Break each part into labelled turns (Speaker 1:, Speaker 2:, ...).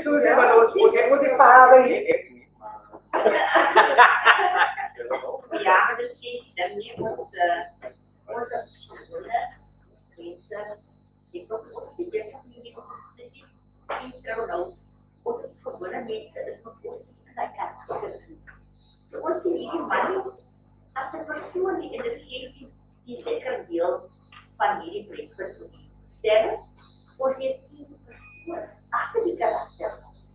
Speaker 1: Susie, maar ons het mos die vader hier.
Speaker 2: Ja, maar dit sê dan nie ons as skole mense die ons is besig met ons studie en trou nou ons is gewone mense is ons is in daai kerk. So ons sien hierdie man as 'n persoon en dit is jy die lekker deel van hierdie breakfast stem. Ons het die persoon agter die karakter.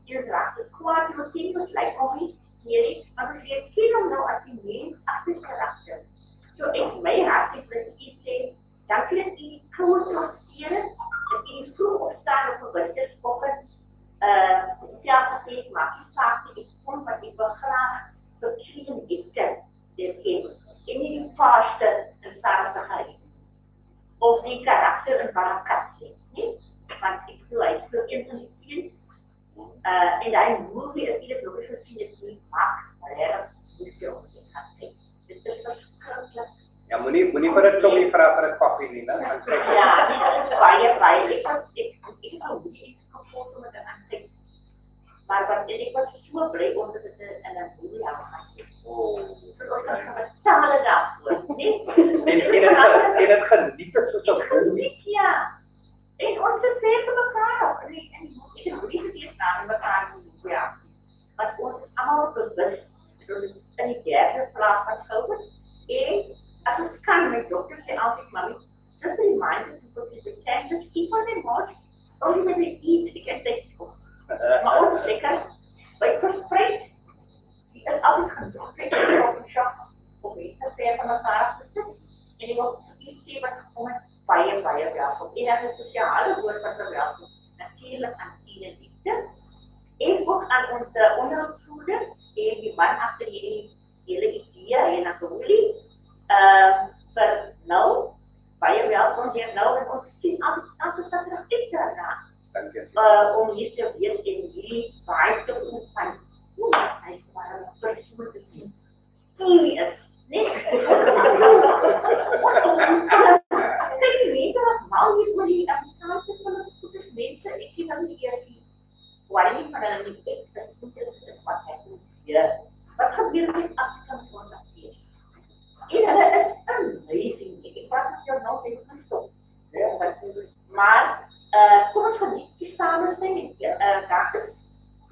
Speaker 2: Jy is regtig kwaad, jy sien ons lyk hom nie hierdie, maar ons leer ken hom nou as die mens agter die karakter. So in my hart ek wil sê, dankie dat u die koue trotseer dat u die vroeg opstaan op 'n winterskoppen self gesê ek maak nie saak nie, ek kom wat ek wil graag vir Keeno Hector ken. En nie die pastor in Sarasagari of die karakter in Barakat nie, want ek voel hy speel een van die seuns en daai movie is eintlik nog nie gesien het nie, maak regtig goed film ek gaan kyk. Dit is verskriklik.
Speaker 1: Ja, moenie vir 'n chommy vra vir 'n koffie nie, né?
Speaker 2: Ja, dit is baie ek was ek gevoel so met 'n aankyk. Maar wat ek was so bly ons het dit in 'n movie house gekry. Ons kan betale daarvoor, nee?
Speaker 1: En dit geniet het soos 'n
Speaker 2: geniet, ja. En ons sit ver van mekaar. En ek het nie sit hier staan en mekaar in die house. Want ons is almal bewus. Ons is in die derde vlak van COVID. En as ons kan, my dokter sê altyd, mami, just remind people if they can, just keep on their mask. Only when they eat, they can take it. Maar ons is lekker, by verspreid. Die is altyd genoeg, ek is op een shop, om mense ver van mekaar te sit. En ek wil iets sê wat gekom het, baie welkom. En dat is spesiale woord van verwelkom, natuurlijk aan Keeno Hector, en ook aan onze onderhoudsvoerder, en die man achter hierdie hele idee, en aan Goulie, vir nou, baie welkom hier nou, en ons sien altijd Saterdag uit daarna, om hier te wees en hierdie vibe te voel van, hoe is hy maar een persoon te sien, die is, net, kijk die mense wat mal hier oor die Amerikaanse goeders mense, ek ken nou nie eers die warning van hulle nie, ek is interessant wat happens hier, wat gebeur met Afrika met ons acteurs, en hulle is amazing, ek praat met jou nou, ek moet stop, maar, kom ons geniet die samen zijn, daar is,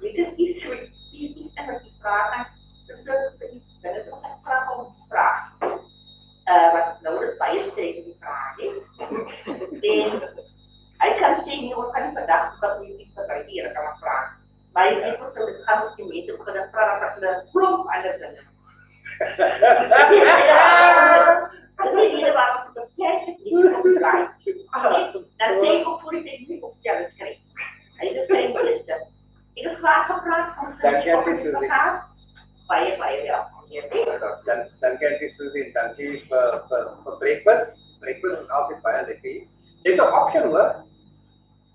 Speaker 2: lekker iets sweet, iets en wat die vraag aan, dit is nog een vraag om die vraag, wat nou is baie streek die vraag, en hy kan sê, nie, ons gaan nie vandag, dat nie iets wat hy hier kan vraag, maar hy weet ons dat dit gaan met die mense, om gaan vraag, dat hulle klomp aan dit dinge. Dit is nie hele waarom ons beperk het nie, om te draai. Dan sê ek ook voor die tijd nie op stelle skryf. Hy is een skryfminister. Ek is klaar gepraat, ons geniet op mekaar. Baie welkom hier.
Speaker 1: Dankie Susie, dankie vir breakfast. Breakfast is altyd baie lekker. Jy het 'n option hoor.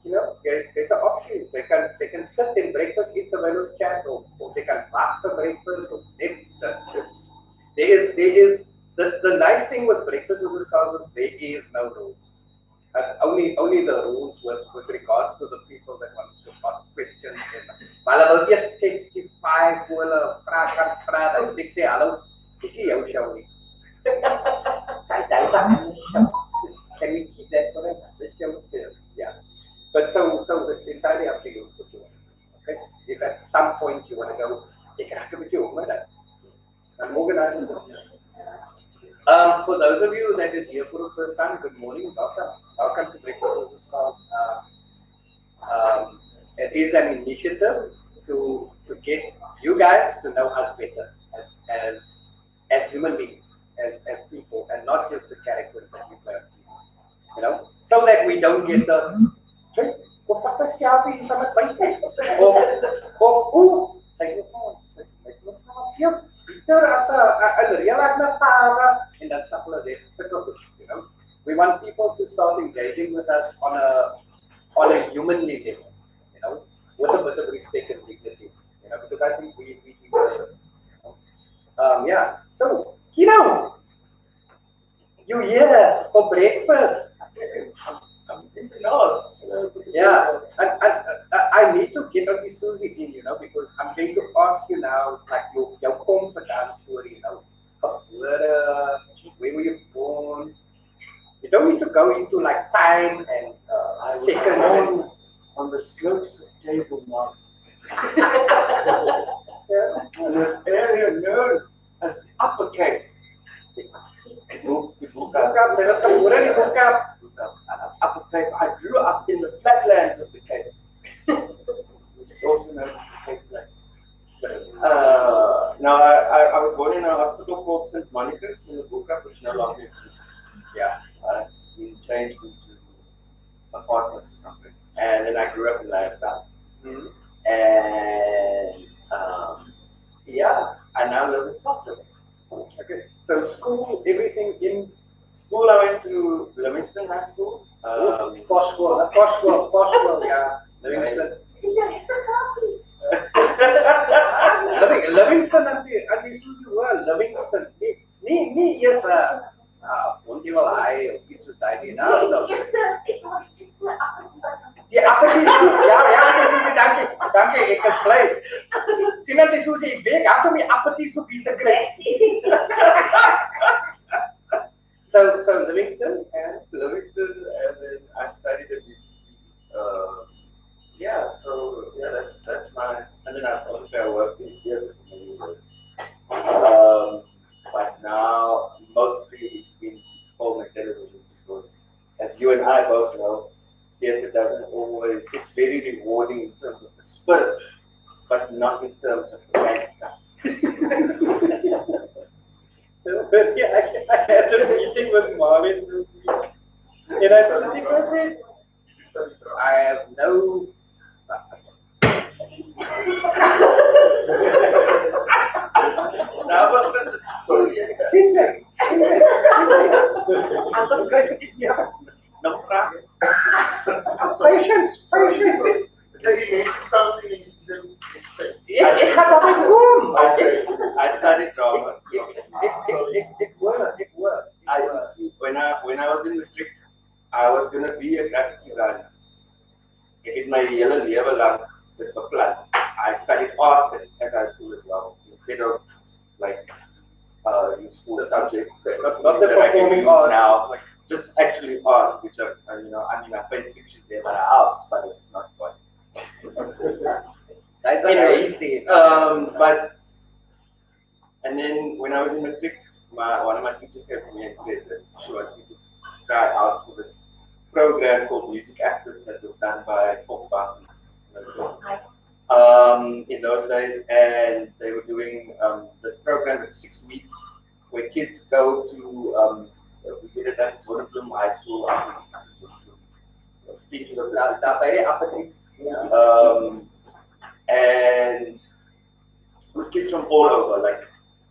Speaker 1: You know, jy het 'n option. Jy kan sit en breakfast eat terwyl ons chat of jy kan wag vir breakfast of net there is the nice thing with breakfast with the stars is there is no rules. Only the rules with regards to the people that want to ask questions. Maar hulle wil eers testify voor hulle vraag, dan moet ek sê, hallo, dis nie jou show nie. That is our show. Can we keep that forever? This show is there, yeah. But so it's entirely up to you what you want. Okay? If at some point you want to go, jy kan ek met jou om dat. Dan organize it. For those of you that is here for the first time, good morning, welcome to Breakfast with the Stars. It is an initiative to get you guys to know us better as human beings, as people, and not just the characters that we play. You know, so that we don't get the of wat 'n selfie van met buite of sê jy nou Peter as a real admirer, and that's something that you know. We want people to start engaging with us on a humanly level, you know, with a bit of respect and dignity, you know, because I think we deserve it. You know? Yeah. So, Keeno, you here for breakfast? Yeah. I need to get on the Susie in, because I'm going to ask you now, like your confidence story, where were you born? You don't need to go into like time and
Speaker 3: I was
Speaker 1: seconds
Speaker 3: born on the slopes of Table Mountain,
Speaker 1: yeah.
Speaker 3: in an area known as the Upper Cape.
Speaker 1: Bokap, jy was gebore in die Bokap.
Speaker 3: Upper Cape. I grew up in the flatlands of the Cape, which is also known as the Cape Flats. No, I was born in a hospital called St. Monica's in the Bokap, which no longer exists.
Speaker 1: Yeah.
Speaker 3: It's been changed into apartments or something. And then I grew up in Lansdowne.
Speaker 1: Mm-hmm.
Speaker 3: And yeah, I now live in Southern.
Speaker 1: Okay. So school, everything in
Speaker 3: School, I went to Livingston High School.
Speaker 1: posh school, yeah. Livingston. Livingston and the Susie were Livingston. Nee, yes, ongeval hy iets soos daai nie. Nou so. Die appeltjie. Ja, dis is dankie, ek is bly. Sien net die Susie, ek weet hoe om die appeltjie so bietjie te kry. So Livingston, and
Speaker 3: then I studied at UCT. That's my. And then I worked in theater for many years. But now mostly it's been film and television because, as you and I both know, theater doesn't always. It's very rewarding in terms of the spirit, but not in terms of the bank account.
Speaker 1: I had a meeting with Marvin this week, and I said, I have no. I'm just going to get you.
Speaker 3: No problem.
Speaker 1: Patience.
Speaker 4: He mentioned something and you didn't expect.
Speaker 1: It had a big boom.
Speaker 3: I studied drama.
Speaker 1: It worked.
Speaker 3: I see. When I was in matric, I was gonna be a graphic designer. Ek het my hele lewe lank dit beplan. I studied art at high school as well, instead of like useful subject.
Speaker 1: Not the performing arts
Speaker 3: now, like just actually art, which I paint pictures there by the house, but it's not fun.
Speaker 1: That's what I see.
Speaker 3: But and then when I was in matric, one of my teachers came to me and said that she wants me to try out for this program called Music Active that was done by Volkswagen in those days, and they were doing this program in 6 weeks where kids go to we did it at Zonnebloem High School and it was kids from all over, like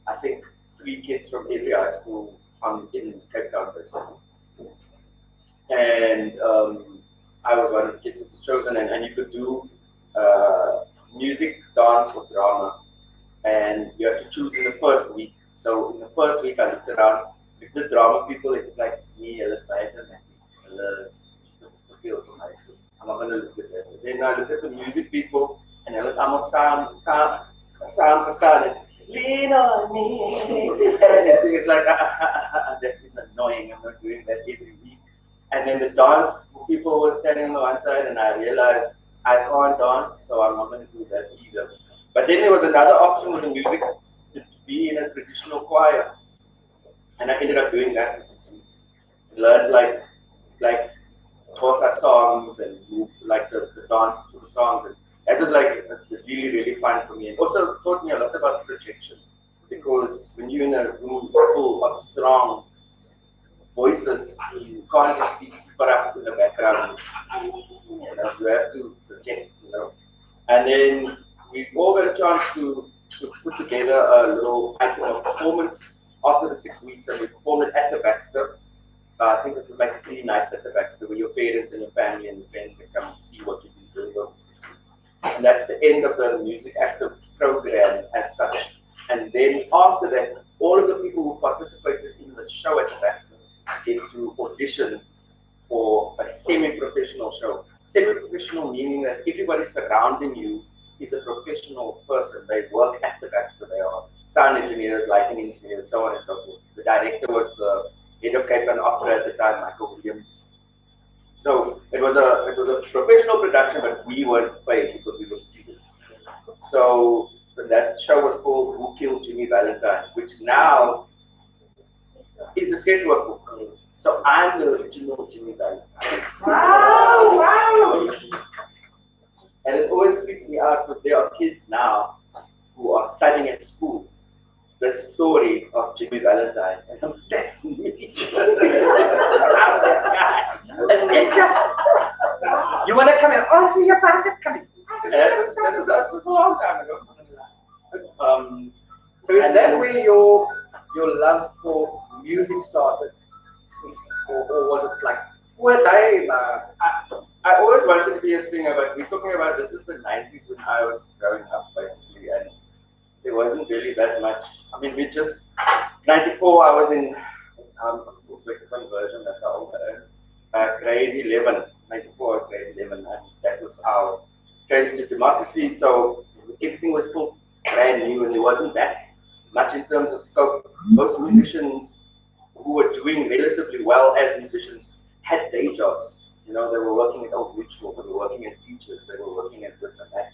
Speaker 3: I think 3 kids from every high school in Cape Town basically. And I was one of the kids that was chosen, and you could do music, dance, or drama, and you have to choose in the first week. So in the first week, I looked around. With the drama people, it was like me, Alice Biden, and Alice to feel for my school. I'm not going to look at that. Then I looked at the music people, and I looked at sound started. Lean on me, and it's like that is annoying. I'm not doing that every week. And then the dance people were standing on the one side, and I realized I can't dance, so I'm not going to do that either. But then there was another option with the music to be in a traditional choir, and I ended up doing that for 6 weeks. I learned like Xhosa songs and like the dances for the songs, and that was like really fun for me. And also taught me a lot about projection, because when you're in a room full of strong voices, you can't just be put up in the background. You have to project, And then we all got a chance to put together a little item of performance after the 6 weeks, and we performed it at the Baxter. I think it was like 3 nights at the Baxter, where your parents and your family and your friends can come and see what you've been doing over 6 weeks. And that's the end of the Music Active program as such. And then after that, all of the people who participated in the show at the Baxter get to audition for a semi-professional show. semi-professional meaning that everybody surrounding you is a professional person. They work at the Baxter. They are sound engineers, lighting engineers, so on and so forth. The director was the head of Cape Town Opera at the time, Michael Williams. So it was a professional production, but we weren't paid because we were students. So that show was called Who Killed Jimmy Valentine, which now is a set workbook. So I'm the original Jimmy Valentine.
Speaker 2: Wow, wow.
Speaker 3: And it always freaks me out because there are kids now who are studying at school the story of Jimmy Valentine. And I'm like, that's me.
Speaker 1: You want to come and ask me about it? Come in.
Speaker 3: That's a long time ago.
Speaker 1: So is that where your love for music started? Or was it like, what I
Speaker 3: always wanted to be a singer, but we're talking about this is the 90s when I was growing up, basically, and there wasn't really that much. I mean, we just 94. I was in Uzbek conversion. That's how old I am. Grade 11. 94 was grade 11, and that was our change to democracy. So everything was still brand new, and there wasn't that much in terms of scope. Most musicians who were doing relatively well as musicians had day jobs. You know, they were working at Old Mutual, they were working as teachers, they were working as this and that,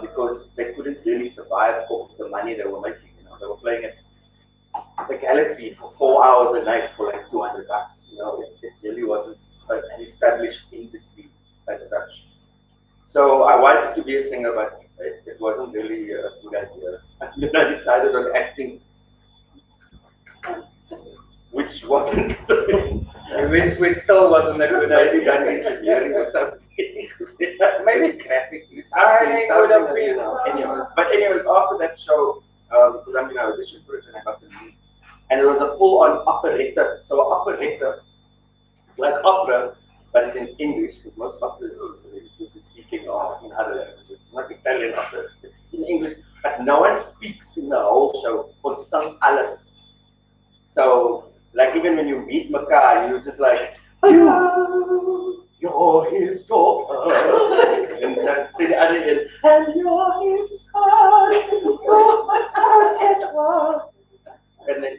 Speaker 3: because they couldn't really survive off the money they were making. You know, they were playing at the Galaxy for 4 hours a night for like $200. You know, it really wasn't an established industry as such. So I wanted to be a singer, but it wasn't really a good idea. And then I decided on acting, which wasn't
Speaker 1: which still wasn't a good
Speaker 3: maybe
Speaker 1: idea.
Speaker 3: done engineering or something.
Speaker 1: Maybe graphic
Speaker 3: Something, you know. Anyways, after that show, because I auditioned for it and I got the lead, and it was a full-on operetta. So operetta, it's like opera, but it's in English. Because most operas speaking are in other languages. It's not Italian operas. It's in English, but no one speaks in the whole show. On some alles. So, like even when you meet Makai, you're just like, you're his daughter. And then say the other end, and you're his son. And then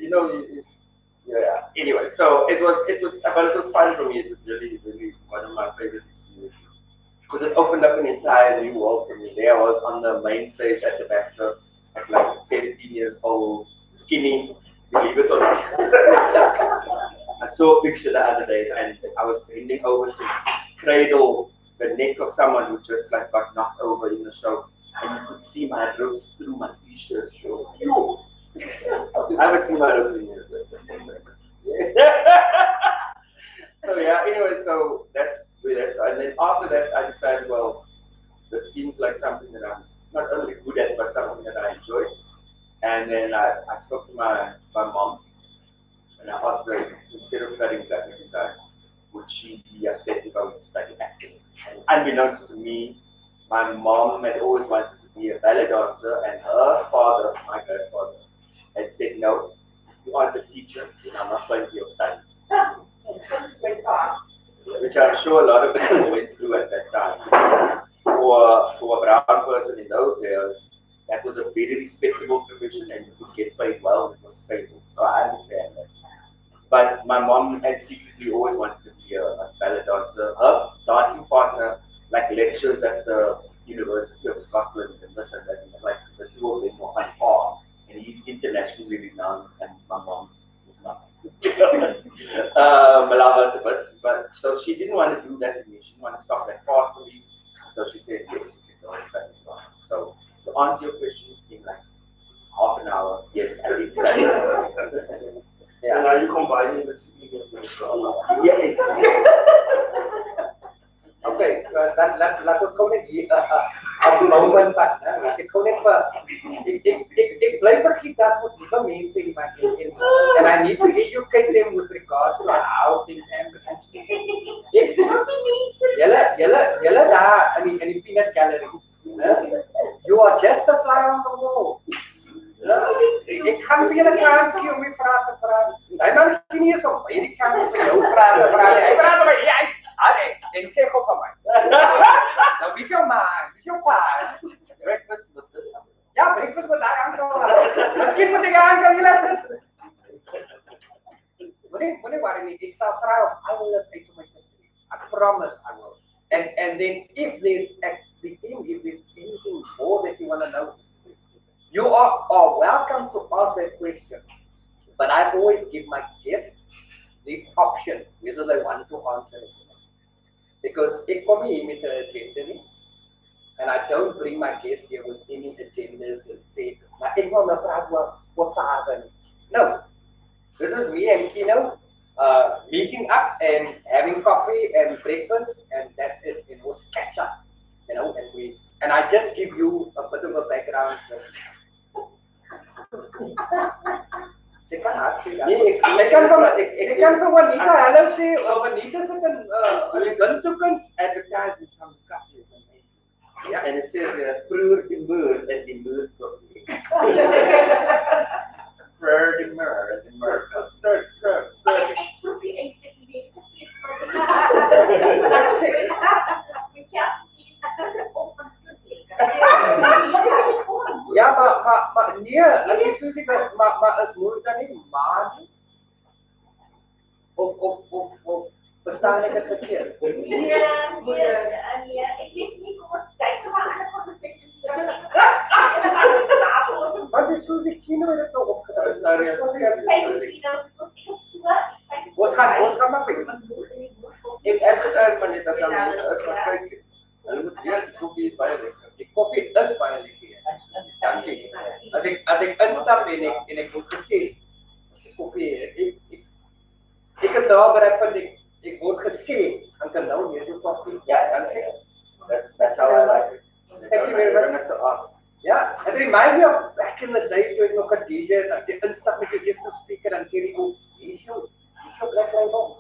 Speaker 3: yeah. Anyway, so it was fun for me. It was really, really one of my favorite experiences because it opened up an entire new world for me. There I was on the main stage at the Baxter at like 17 years old, skinny. Believe it or not. I saw a picture the other day and I was bending over to cradle the neck of someone who just like got knocked over in the show. And you could see my ribs through my t-shirt. I haven't seen my ribs in years. So yeah, anyway, so that's and then after that I decided, well, this seems like something that I'm not only good at, but something that I enjoy. And then I spoke to my mom and I asked her, instead of studying graphic design, would she be upset if I were to study acting? And unbeknownst to me, my mom had always wanted to be a ballet dancer, and her father, my grandfather, had said, no, you aren't a teacher, then I'm not going to your studies. Which I'm sure a lot of people went through at that time. For a brown person in those years, that was a very respectable profession and you could get paid well, it was stable. So I understand that. But my mom had secretly always wanted to be a ballet dancer. Her dancing partner like lectures at the University of Scotland and this and that. And like the two of them were on par. And he's internationally renowned and my mom was not. I love her to bits. But so she didn't want to do that to me. She didn't want to stop that part for me. So she said, yes, you can go and study. So to answer your question in like half an hour, yes, I did study.
Speaker 4: Yeah. And are you combining the two?
Speaker 3: Yes.
Speaker 1: Okay, laat ons gou net hier 'n moment vat, né? Ek kon net ek bly vergeet dat moet nuwe mense iemand in and I need to educate them with regards to how things happen. Julle daar in die peanut gallery. You are just a fly on the wall. Ek kan vir julle kans gee om die vrae te vra. Hy maar nie eens op hierdie kant vir jou vrae te vra nie. Hy praat met my, en sê gou vir my. Nou, wie is jouw ma? Wie is jouw pa?
Speaker 3: Breakfast with this.
Speaker 1: Ja, breakfast met daai uncle. Miskien moet ek aan kan laat sit. Moenie worry nie. Ek sal try om alles uit my te kry. I promise I will. And then if there's anything more that you want to know, you are welcome to ask that question. But I always give my guests the option whether they want to answer it or not. Because ek kom hier met 'n agenda nie. And I don't bring my guests here with any agendas and say, maar ek wil nou praat oor vader. No. This is me and Keeno meeting up and having coffee and breakfast, and that's it. It was catch up, and I just give you a bit of a background. Ek kan hard sê. Nee, ek kan vir Juanita hallo sê, Juanita sit in Guntuken
Speaker 3: Advertising from the coffee is amazing.
Speaker 1: Yeah.
Speaker 3: And it says Broer die Moer en die Moer coffee. Broer die Moer en die Moer coffee.
Speaker 1: That's it. Ja, maar nee, ek is soos ek maar is moeilik dan nie maar nie. Of verstaan ek dit verkeerd?
Speaker 2: Nee, ek weet nie hoe kyk so maar ander conversation.
Speaker 1: Wat is soos ek Keeno het dit nou opgesit.
Speaker 3: Sorry.
Speaker 1: Ons gaan maar kyk.
Speaker 3: Ek advertise maar net as maar kyk. Hulle moet weet die koffie is baie lekker.
Speaker 1: Die koffie is baie lekker. Dankie. As ek instap en ek word gesê koffie ek is daar by dat punt ek word gesê ek kan nou weer jou koffie. Ja, dan sê
Speaker 3: That's how I like it.
Speaker 1: Thank you very much.
Speaker 3: I don't have to ask.
Speaker 1: Ja, it reminds me of back in the day toe ek nog 'n DJ as jy instap met jou eerste speaker dan sê jy o, hier is jou black label.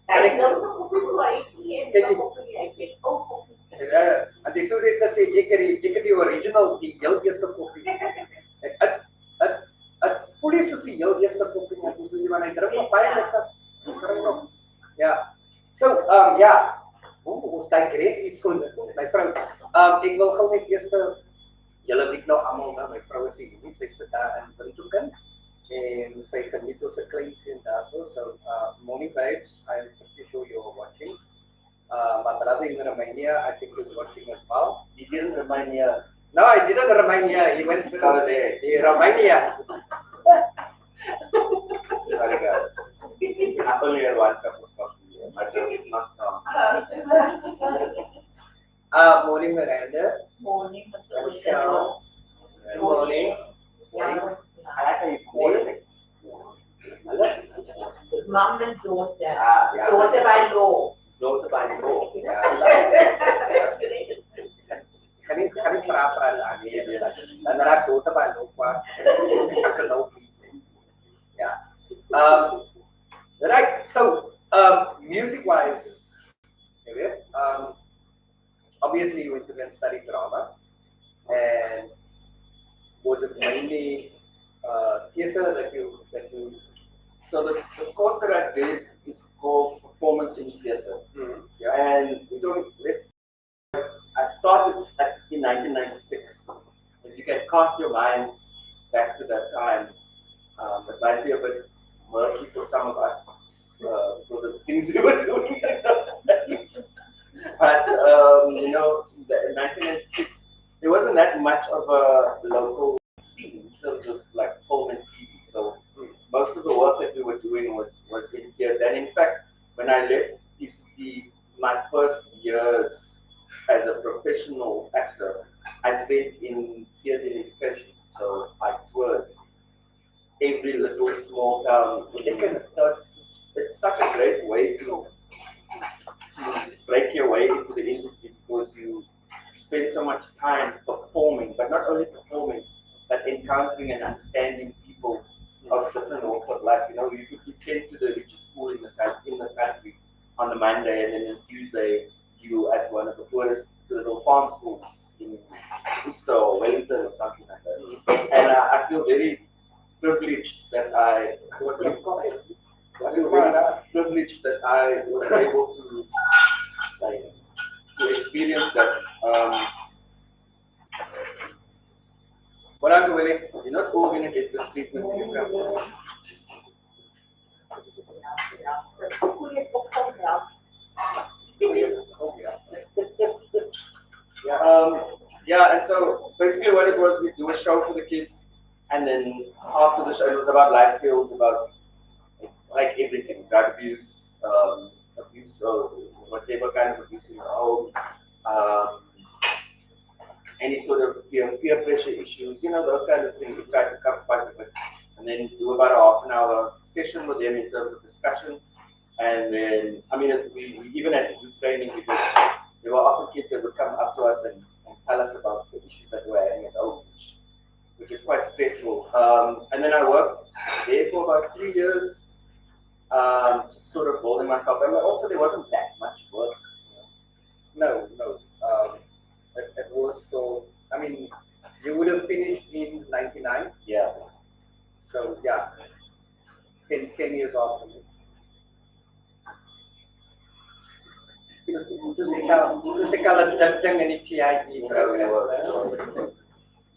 Speaker 2: En ek dink so koffie so hy sê koffie.
Speaker 1: En dis soos ek gesê ek het die original die heel eerste koffie. Ek voel nie soos die heel eerste koffie maar dis hoe jy drink op baie lekker. Ja. So ja. Ons digress hier so my vrou. Ek wil gou net eers julle weet nou almal nou my vrou is hier nie sy sit daar in Guntuken en sy geniet ons 'n klein seun daarso. So morning babes, I am pretty sure you're watching. My brother in Romania, I think is watching as well.
Speaker 3: He didn't remind me.
Speaker 1: No, I didn't Romania. He went to Romania.
Speaker 3: Sorry guys. I only had one cup of coffee. My jokes is not strong.
Speaker 1: Morning Miranda.
Speaker 2: Morning, Mr.
Speaker 1: Michelle. Morning.
Speaker 3: I like how you call it.
Speaker 2: Mom and daughter.
Speaker 3: Yeah.
Speaker 2: Daughter by law.
Speaker 3: Daughter by law.
Speaker 1: Kan ik praten aan je? Dan raak ik ook bij lopen. Ik kan lopen. Yeah. Right. So, music-wise, obviously you went to study drama, and was it mainly theater that you?
Speaker 3: So the course that I did is called Performance in Theater.
Speaker 1: Yeah.
Speaker 3: And I started in 1996. If you can cast your mind back to that time, it might be a bit murky for some of us because of the things we were doing in those days. But in 1996, there wasn't that much of a local scene in terms of like film and TV. So most of the work that we were doing was in theater. And in fact, when I left UCT, my first years as a professional actor, I spent in theater education. So I toured every little small town. It's such a great way to break your way into the industry because you spend so much time performing, but not only performing, but encountering and understanding people of different walks of life. You could be sent to the richest school in the country on the Monday, and then on Tuesday you at one of the poorest little farm schools in Worcester or Wellington or something like that. And I feel very privileged that I feel really privileged that I was able to experience that. What I'm doing, you're not all going to get this treatment you have. Yeah, and so basically what it was, we do a show for the kids, and then after the show, it was about life skills, about like everything, drug abuse, abuse, or whatever kind of abuse in the home, um, any sort of peer pressure issues, those kind of things. We try to cover quite a bit, and then do about a half an hour session with them in terms of discussion. And then, I mean, we even had to do training because there were often kids that would come up to us and tell us about the issues that we're having at home, which is quite stressful. And then I worked there for about 3 years, just sort of building myself. And also, there wasn't that much work.
Speaker 1: No. It was so. I mean, you would have finished in '99.
Speaker 3: Yeah.
Speaker 1: So yeah, 10 years after me. To sekala datang ini TIE program.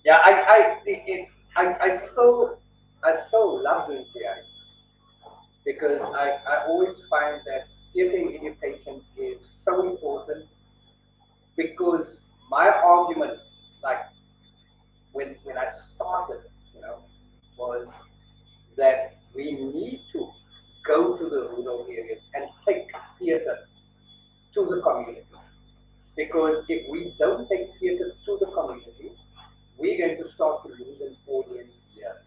Speaker 1: Yeah, I still love doing TIE because I always find that theatre education is so important because my argument, like when I started, was that we need to go to the rural areas and take theatre to the community. Because if we don't take theatre to the community, we're going to start to lose an audience here.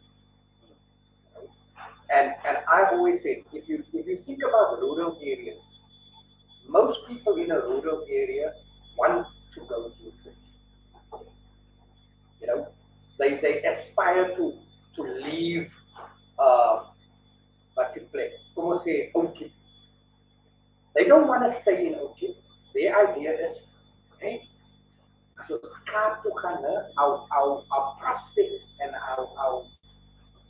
Speaker 1: And I've always said, if you think about rural areas, most people in a rural area want to go to the city. They aspire to leave what you play. Como say Oakip. They don't want to stay in Oakip. Their idea is, hey, so Kaap toe gaan, our prospects and our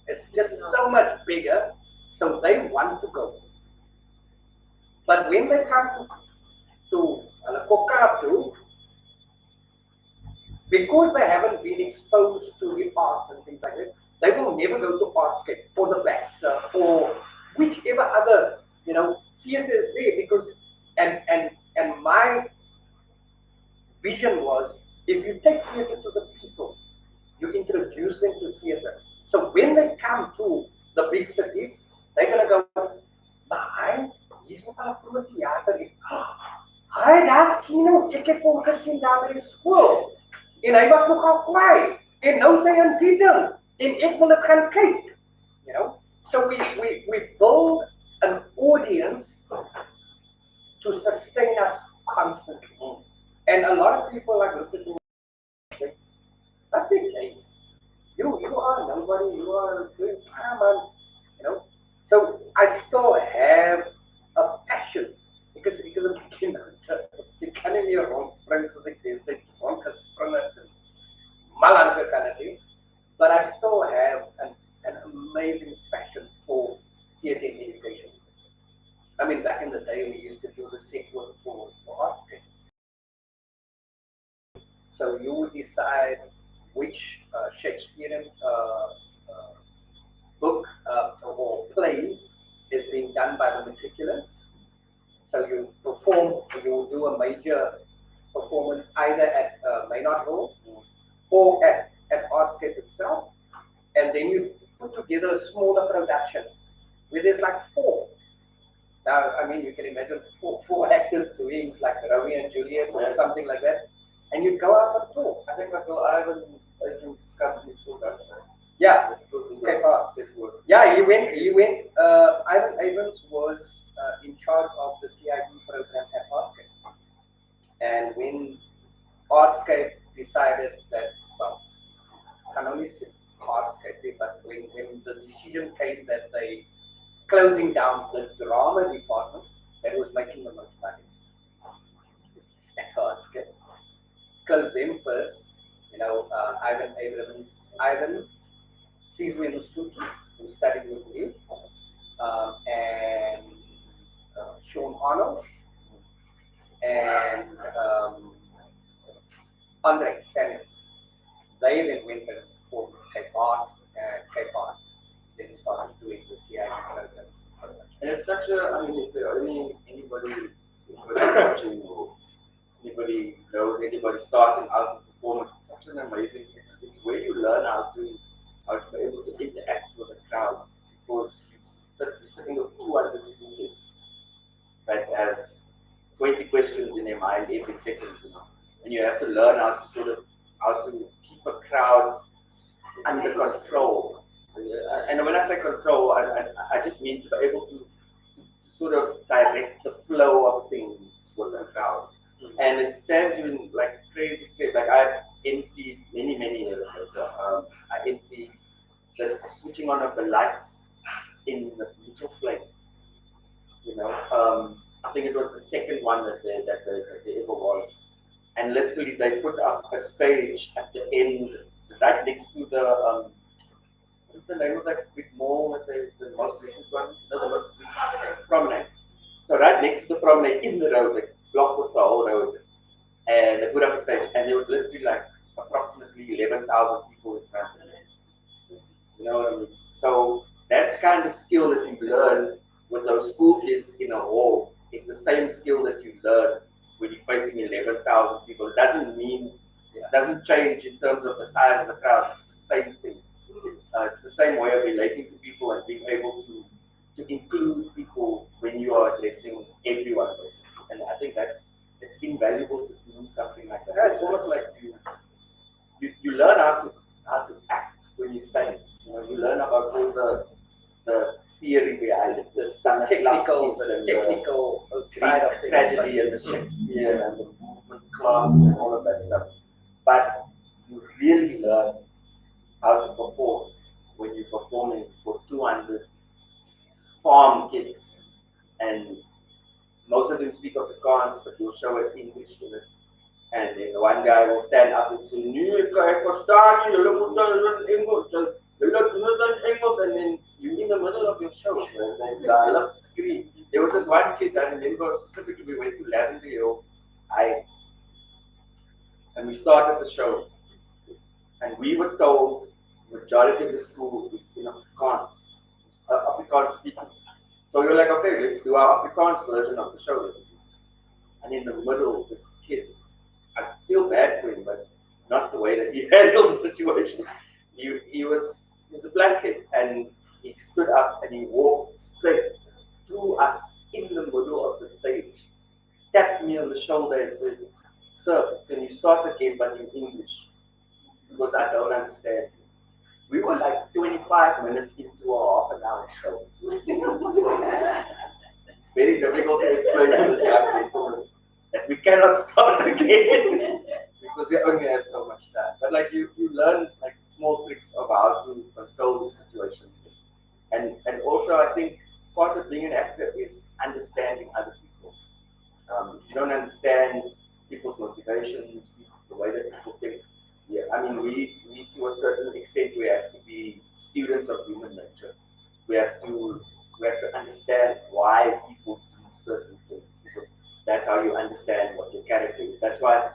Speaker 1: it's just so much bigger, so they want to go. But when they come to Kaap toe, because they haven't been exposed to the arts and things like that, they will never go to Artscape or the Baxter or whichever other theatre is there. Because and my vision was, if you take theatre to the people, you introduce them to theatre. So when they come to the big cities, they're gonna go, maar hier's nog al 'n groot theater. Hi, daar's Keeno. Ek het hom gesien daar by die skool. En hy was nogal kwaai. En nou sê hy 'n titel. En ek wil dit gaan kyk. So we build an audience to sustain us constantly. And a lot of people like look at me and say, "That's okay. You are nobody. You are doing man." So I still have a passion because ek kan nie meer rondspring soos ek destyds rondgespring het en mal aangegaan het. But I still have an amazing passion for theatre education. I mean, back in the day, we used to do the set work for Artscape. So you would decide which Shakespearean book or play is being done by the matriculants. So you will do a major performance either at Maynard Hall or at Artscape itself. And then you put together a smaller production where there's like 4. Now, I mean, you can imagine four actors doing like Romeo and Juliet or something like that. And you go out and talk.
Speaker 3: I think Ivan's company still does that.
Speaker 1: Yeah.
Speaker 3: Okay.
Speaker 1: Yeah, he went. Ivan Evans was in charge of the TIB program at Artscape. And when Artscape decided that, well, I can only say Artscape, but when the decision came that they closing down the drama department that was making the most money at Artscape, closed them first. Ivan sees me in the studio, who studied with me, and Sean Arnold, and Andre Samuels. They then went and formed Cape Art, and Cape Art then started doing the theatre programs.
Speaker 3: And it's such a, I mean, if there are anybody watching or anybody knows anybody starting out in performance, it's such an amazing, it's where you learn how to be able to interact with the crowd, because you're sitting with 200 students that have 20 questions in their mind every second, and you have to learn how to keep a crowd under control. And when I say control, I just mean to be able to sort of direct the flow of things with the crowd. And it stands you in like crazy state. Like I've emceed many years ago. I emceed the switching on of the lights in the Mitchell's Play. I think it was the second one that there ever was. And literally they put up a stage at the end, right next to the what's the name of that big mall with the most recent one? No, the most promenade. So right next to the promenade in the road, they blocked with the whole road. And they put up a stage, and there was literally like approximately 11,000 people in front of it. You know what I mean? So that kind of skill that you learn with those school kids in a hall is the same skill that you learn when you're facing 11,000 people. It doesn't change in terms of the size of the crowd. It's the same thing. It's the same way of relating to people and being able to include people when you are addressing everyone, basically. And I think it's invaluable to do something like that. It's almost like you learn how to act when you stand. You learn about all the theory behind it, the
Speaker 1: technical side of things,
Speaker 3: tragedy and the Shakespeare and the movement classes and all of that stuff. But you really learn how to perform when you're performing for 200 farm kids, and most of them speak Afrikaans, but you'll show us English in it. And then the one guy will stand up and say, "Nu kan ek verstaan nie, julle moet dan Engels, and then you're in the middle of your show, and I love the screen. There was this one kid I remember specifically. We went to Lavender Hill, and we started the show, and we were told the majority of the school is in Afrikaans, Afrikaans speaking. So we were like, okay, let's do our Afrikaans version of the show. And in the middle, this kid, I feel bad for him, but not the way that he handled the situation. He was a black kid, and he stood up and he walked straight through us in the middle of the stage, tapped me on the shoulder and said, "Sir, can you start again but in English? Because I don't understand." We were like 25 minutes into a half an hour show. It's very difficult to explain to this young people that we cannot start again because we only have so much time. But like you learn like small tricks of how to control the situation. And also I think part of being an actor is understanding other people. You don't understand people's motivations, the way that people think. Yeah, I mean, we to a certain extent we have to be students of human nature. We have to understand why people do certain things, because that's how you understand what your character is. That's why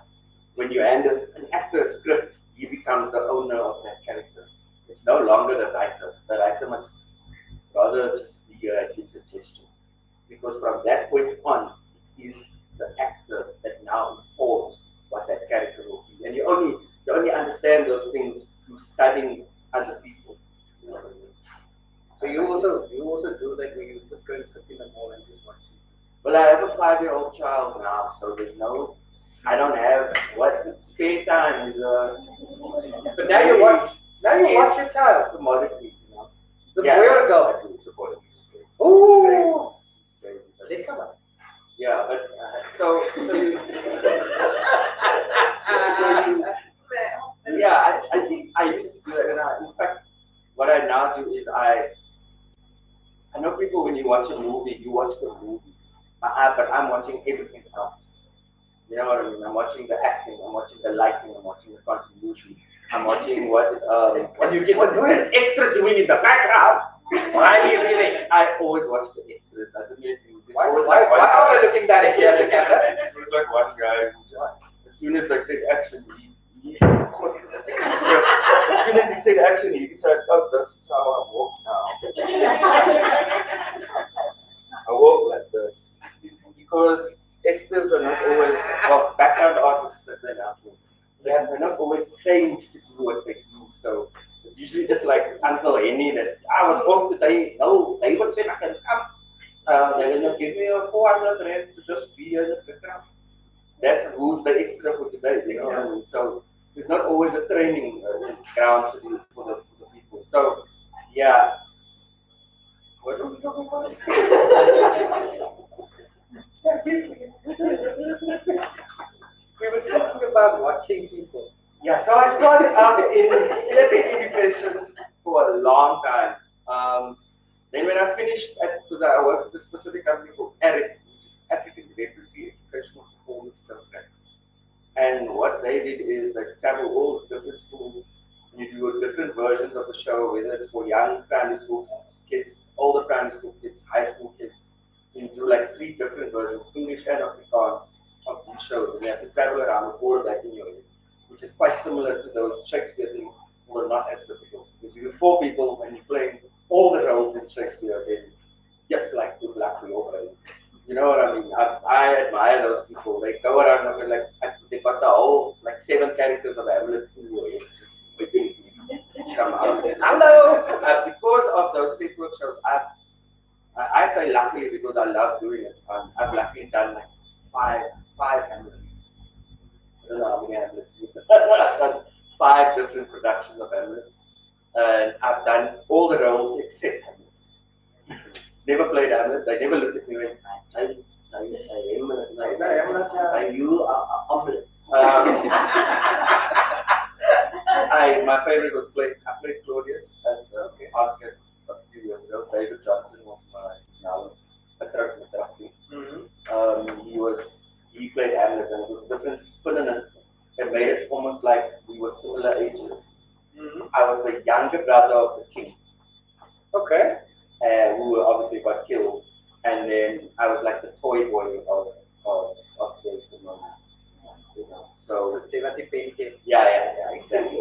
Speaker 3: when you hand an actor a script, he becomes the owner of that character. It's no longer the writer. The writer must rather just be here at his suggestions, because from that point on, it is the actor that now informs what that character will be. And you only understand those things through studying other people. You know what I mean?
Speaker 1: So you also do that where you just go and sit in the mall and just watch people?
Speaker 3: Well, I have a 5-year-old child now, so I don't have what spare time is
Speaker 1: But now you watch your child.
Speaker 3: Commodity,
Speaker 1: The boy or girl?
Speaker 3: It's a boy.
Speaker 1: Ooh!
Speaker 3: It's crazy.
Speaker 1: They come up.
Speaker 3: Yeah, but so you yeah, I think I used to do that, and in fact, what I now do is I know people when you watch a movie, you watch the movie, but I'm watching everything else. You know what I mean? I'm watching the acting, I'm watching the lighting, I'm watching the contribution, I'm watching what
Speaker 1: you get
Speaker 3: that extra doing in the background. Why is it? I always watch the extras. I don't know if you.
Speaker 1: Why are they looking directly at the camera?
Speaker 3: It was like one guy who just, as soon as they said action, as soon as he said action, he said, "Oh, that's how I walk now." I walk like this because extras are not always, well, background artists as they now. They're not always trained to do what they do. So it's usually just like Uncle Henny that's, I was off today. No, they would say I can come. They're going to give me a 400 rand to just be in the background. That's who's the extra for today, you know what I mean? So there's not always a training ground to do for the people. So, yeah. What are we talking about?
Speaker 1: We were talking about watching people.
Speaker 3: Yeah, so I started out in theater education for a long time. Then when I finished, because I worked with a specific company called ARIC, which is African Refugee Educational Performance Program. And what they did is they travel all the different schools and you do different versions of the show, whether it's for young primary school kids, older primary school kids, high school kids. So you do like 3 different versions, English and Afrikaans, of these shows, and you have to travel around with all of that in your head, which is quite similar to those Shakespeare things, but not as difficult. Because you're 4 people and you're playing all the roles in Shakespeare, then just like good luck for your brain. You know what I mean? I admire those people. They go around and like they got the whole like 7 characters of Hamlet in your head, just waiting to come out. Hello. Because of those set work shows, I say luckily because I love doing it. I've luckily done like five Hamlets. I don't know how many Hamlets you've done. I've done 5 different productions of Hamlets, and I've done all the roles except Hamlet. Never played Hamlet. They never looked at me and went, you are omelet. My favorite was I played Claudius at Artscape a few years ago. David Johnson was now a truck. He played Hamlet and it was a different spin in it. It made it almost like we were similar ages. I was the younger brother of the king.
Speaker 1: Okay.
Speaker 3: Who obviously got killed. And then I was like the toy boy of Desmond. You know, so yeah, exactly.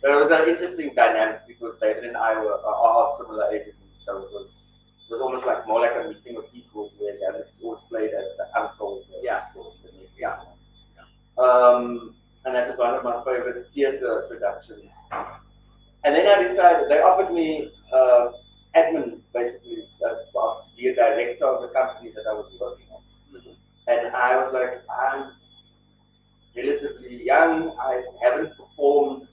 Speaker 3: But it was an interesting dynamic because David and I are of similar ages, and so it was almost like more like a meeting of equals, whereas Alex always played as the uncle versus the nephew. And that was one of my favorite theater productions. And then I decided they offered me admin basically to be a director of the company that I was working on. And I was like, I'm relatively young. I haven't performed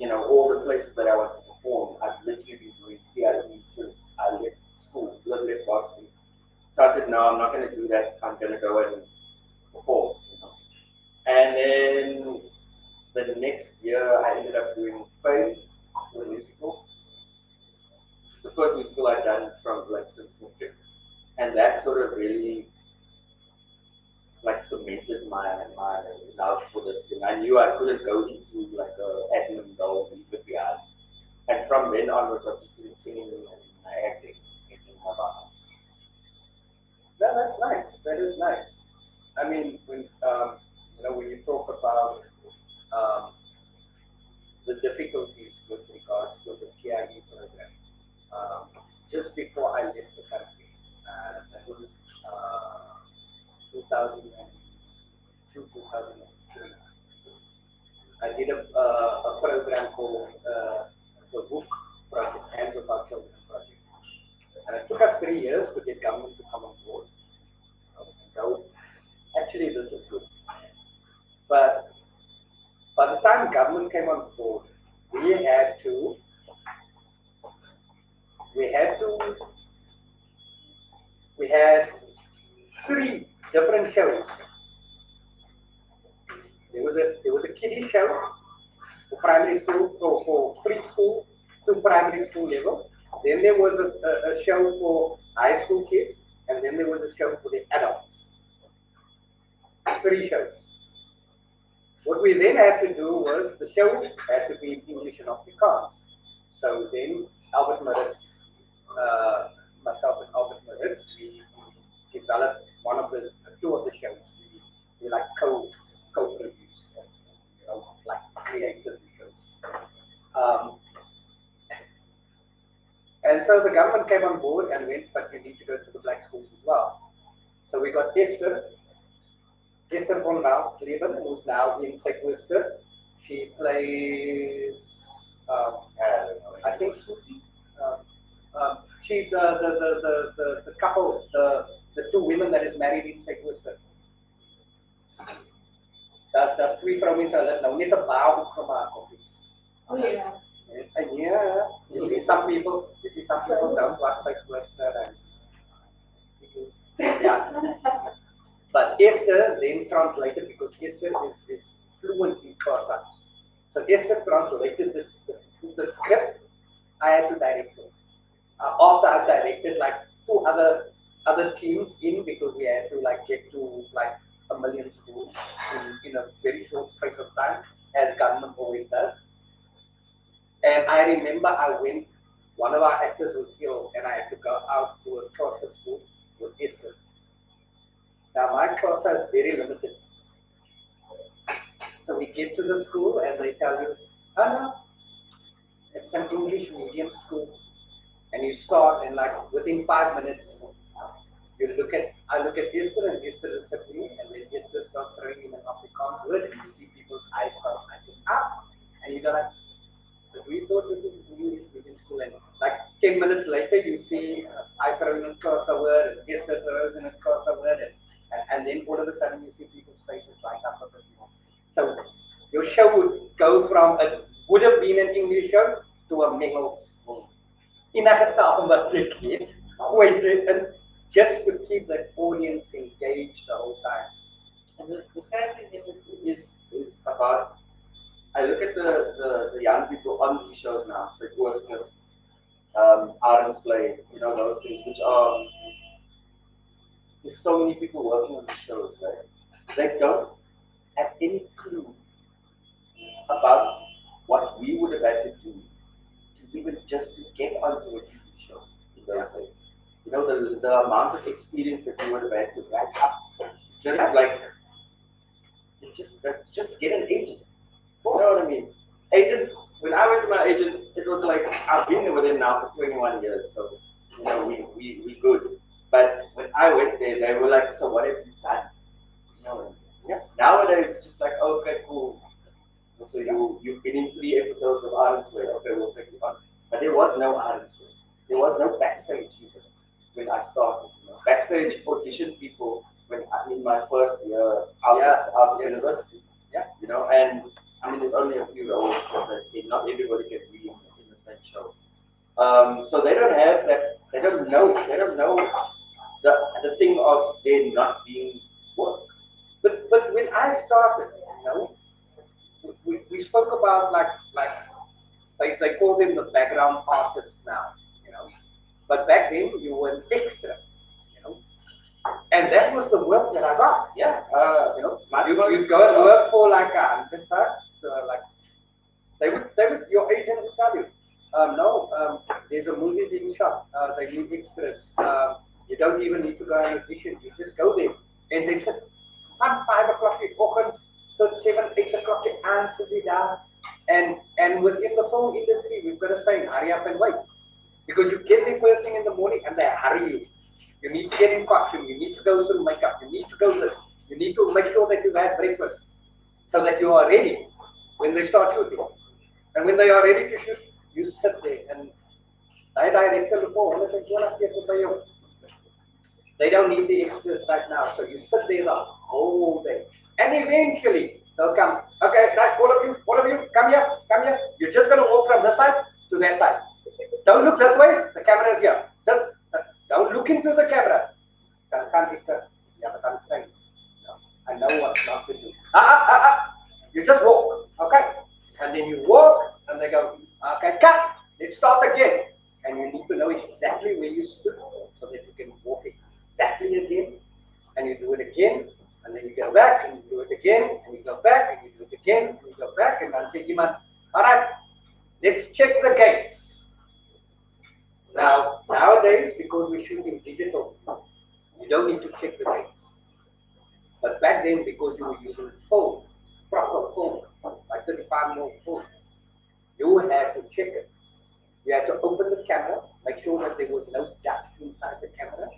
Speaker 3: in all the places that I want to perform. I've literally been doing PRE since I left school, left varsity. So I said, no, I'm not going to do that. I'm going to go and perform. And then the next year, I ended up doing Fame, the musical, which was the first musical I'd done from since matric, and that sort of really cemented my love for this thing. I knew I couldn't go into like a admin role with the art, and from then onwards, I've just been singing and acting about.
Speaker 1: No, that's nice. That is nice. I mean, when you talk about the difficulties with regards to the PRE program, just before I left the country, that was 2002, 2003. I did a program called the Book Project, Hands of Our Children Project. And it took us 3 years to get government to come on board. Actually, this is good. But by the time government came on board, we had 3 different shows. There was a kiddie show for primary school, for preschool to primary school level. Then there was a show for high school kids, and then there was a show for the adults. 3 shows. What we then had to do was the show had to be in English and Afrikaans. So then Albert Maritz myself and Albert Moritz, we developed two of the shows. We like co-produced, and, like creative shows. Um, and so the government came on board and went, but you need to go to the black schools as well. So we got Esther von Leben, who's now in Sequester. She plays, I think, Susie. She's the couple, the two women that is married in Sequester. That's twee vrouens hulle nou net 'n baa opgemaak of iets.
Speaker 2: Oh yeah.
Speaker 1: And yeah, you see some people don't watch Sequester and yeah. But Esther then translated, because Esther is fluent in Xhosa. So Esther translated the script. I had to direct it. After I directed like two other teams in, because we had to like get to like 1 million schools in a very short space of time, as government always does. And I remember one of our actors was ill, and I had to go out to a Xhosa school with Esther. Now my Xhosa is very limited. So we get to the school and they tell you, oh no, it's an English medium school. And you start, and like within 5 minutes, I look at Esther, and Esther looks at me, and then Esther starts throwing in an Afrikaans word, and you see people's eyes start lighting up, and you go like, we thought this is English medium school, and like 10 minutes later, you see I throw in a Xhosa word, and Esther throws in a Xhosa word, and then all of a sudden you see people's faces light up a bit more. So your show would go from, it would have been an English show to a Mengels school. And just to keep the audience engaged the whole time.
Speaker 3: And the sad thing is about, I look at the young people on these shows now, so Worcester, Arden's Play, those things, which are, there's so many people working on the shows, right? They don't have any clue about what we would have had to do to even just to get onto a TV show in those days. The amount of experience that we would have had to back up, just get an agent. You know what I mean? Agents, when I went to my agent, it was like, I've been with him now for 21 years, so we good. But when I went there, they were like, so what have you done? Yeah. Nowadays, it's just like, okay, cool. So you've been in 3 episodes of Arden's Way. Okay, we'll take you on. But there was no Arden's Way. There was no backstage even when I started. Backstage audition people when in my first year out of university.
Speaker 1: Yeah.
Speaker 3: And I mean, there's only a few roles that not everybody can be in the same show. So they don't have that. They don't know the thing of there not being work.
Speaker 1: But when I started, we spoke about like they call them the background artists now, But back then you were an extra, And that was the work that I got.
Speaker 3: Yeah.
Speaker 1: You go and work for like $100, like they would your agent would tell you, no, there's a movie being shot. They need extras. You don't even need to go on audition. You just go there, and they said, "Van 5 o'clock in the morning tot 7, 8 o'clock in the afternoon daar." And within the film industry, we've got a saying, hurry up and wait. Because you get there first thing in the morning and they hurry you. You need to get in costume, you need to go through makeup, you need to go this, you need to make sure that you've had breakfast so that you are ready when they start shooting. And when they are ready to shoot, you sit there and they don't need the extras right now, so you sit there the whole day. And eventually they'll come. Okay, right, all of you, come here. You're just gonna walk from this side to that side. Don't look this way, the camera is here. Just don't look into the camera. I know what not to do. You just walk, okay? And then you walk, and they go, okay, cut. Let's start again. And you need to know exactly where you stood so that you can walk exactly again. And you do it again, and then you go back, and you do it again, and you go back, and you do it again, and you go back, and then say, Iman, all right, let's check the gates. Now, nowadays, because we shoot in digital, you don't need to check the dates. But back then, because you were using film, proper film, like 35mm film, you had to check it. You had to open the camera, make sure that there was no dust inside the camera,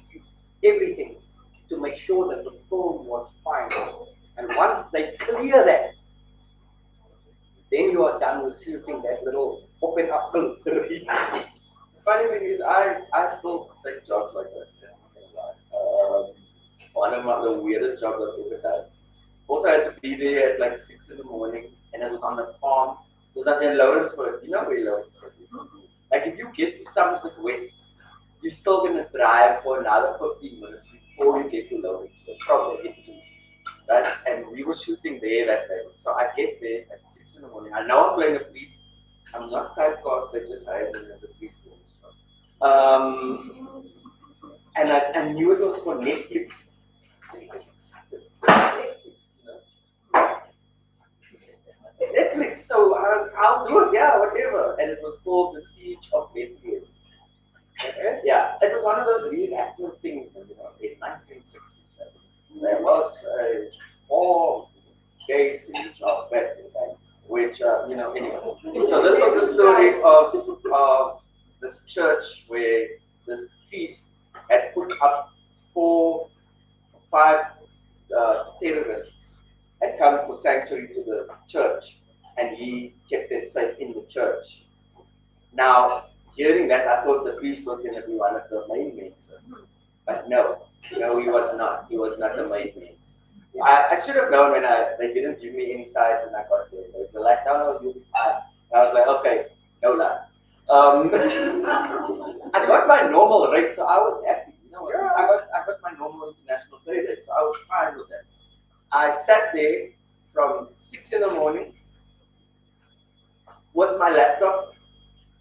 Speaker 1: everything to make sure that the film was fine. And once they clear that, then you are done with shooting that little open up film.
Speaker 3: The funny thing is, I still take jobs like that. One of the weirdest jobs I've ever done. Also, I had to be there at like 6 in the morning, and it was on the farm. It was up in Lawrenceburg. You know where Lawrenceburg is? Like, if you get to Somerset West, you're still going to drive for another 15 minutes before you get to Lawrenceburg, probably 18, right? And we were shooting there that day. So I get there at 6 in the morning. I know I'm playing a priest. I'm not typecast, they just hired me as a priest for this job. And I knew it was for Netflix. So he was excited. Netflix, you know. It's Netflix, so I'll do it, yeah, whatever. And it was called The Siege of Bethlehem. Okay? Yeah, it was one of those really active things, you know, in 1967. There was a 4-day siege of Bethlehem, which, you know, anyways. So this was the story of this church where this priest had put up 4 or 5 terrorists had come for sanctuary to the church, and he kept them safe in the church. Now, hearing that, I thought the priest was going to be one of the main men, but no, he was not. He was not the main men. I should have known when they didn't give me any sides when I got there. They were like, no, you'll be fine. I was like, okay, no lies. I got my normal rate, so I was happy. You know, I got my normal international pay rate, so I was fine with that. I sat there from 6 in the morning with my laptop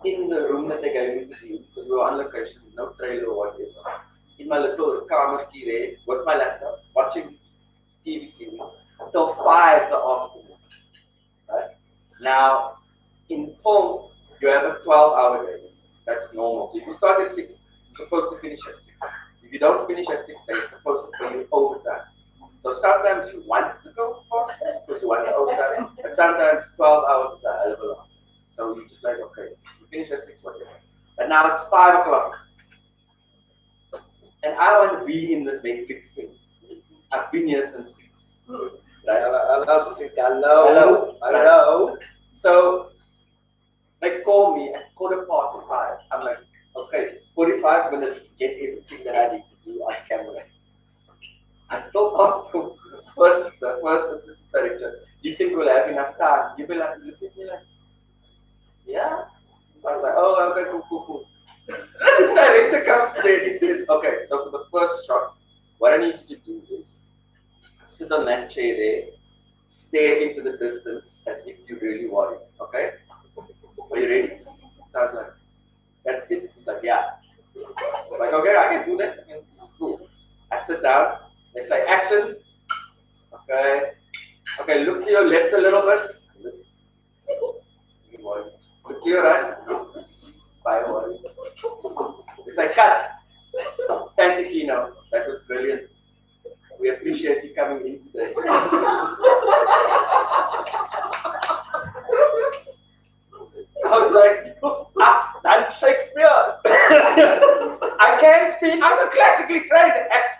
Speaker 3: in the room that they gave me to do, because we were on location, no trailer or whatever. In my little camera key there with my laptop, watching TV series until 5 the afternoon. Right? Now, in film, you have a 12-hour day. That's normal. So if you start at 6, you're supposed to finish at 6. If you don't finish at 6, then you're supposed to pay you overtime. So sometimes you want to go fast because you want to overtime, but sometimes 12 hours is a hell of a lot. So you just like, okay, you finish at 6, whatever. But now it's 5 o'clock. And I want to be in this Netflix thing. I've been here since 6. Right? Hello. So they call me at 5:15. I'm like, okay, 45 minutes to get everything that I need to do on camera. I still asked the first assistant director, do you think we'll have enough time? You will like, look at me like, yeah. I was like, oh, okay, cool. The director comes to me and he says, okay, so for the first shot, what I need you to do is sit on that chair there, stare into the distance as if you really want it, okay? Are you ready? So I was like, that's it. He's like, yeah. I was like, okay, I can do that. It's cool. I sit down, they say action. Okay, look to your left a little bit. Look to your right. It's 5:1. It's like, cut. Thank you, Keeno. That was brilliant. We appreciate you coming in today. I was like, that's Shakespeare. I can't speak. I'm a classically trained actor.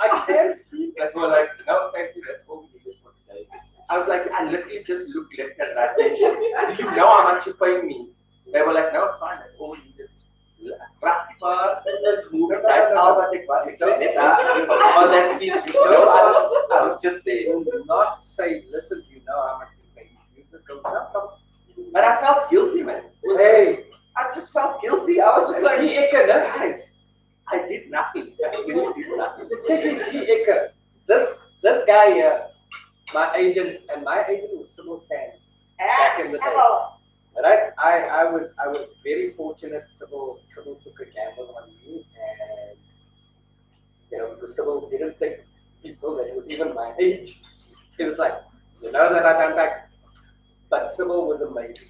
Speaker 3: I can't speak. They were like, no, thank you. That's all we needed for today. I was like, I literally just looked left and right. Do you know how much you're paying me? They were like, no, it's fine. That's all we needed. Prachtig, that's all what it was. On that scene, I was just there.
Speaker 1: Do not say, listen, you know how much you pay. You just go, no.
Speaker 3: But I felt guilty, man.
Speaker 1: Hey,
Speaker 3: I just felt guilty. I was just like,
Speaker 1: guys,
Speaker 3: I did nothing. I really did nothing.
Speaker 1: This guy here, my agent was Civil Sands back in the day. Right? I was very fortunate. Civil took a gamble on me, and because Civil didn't think people that was even my age. So he was like, you know that I don't like. But Civil was amazing,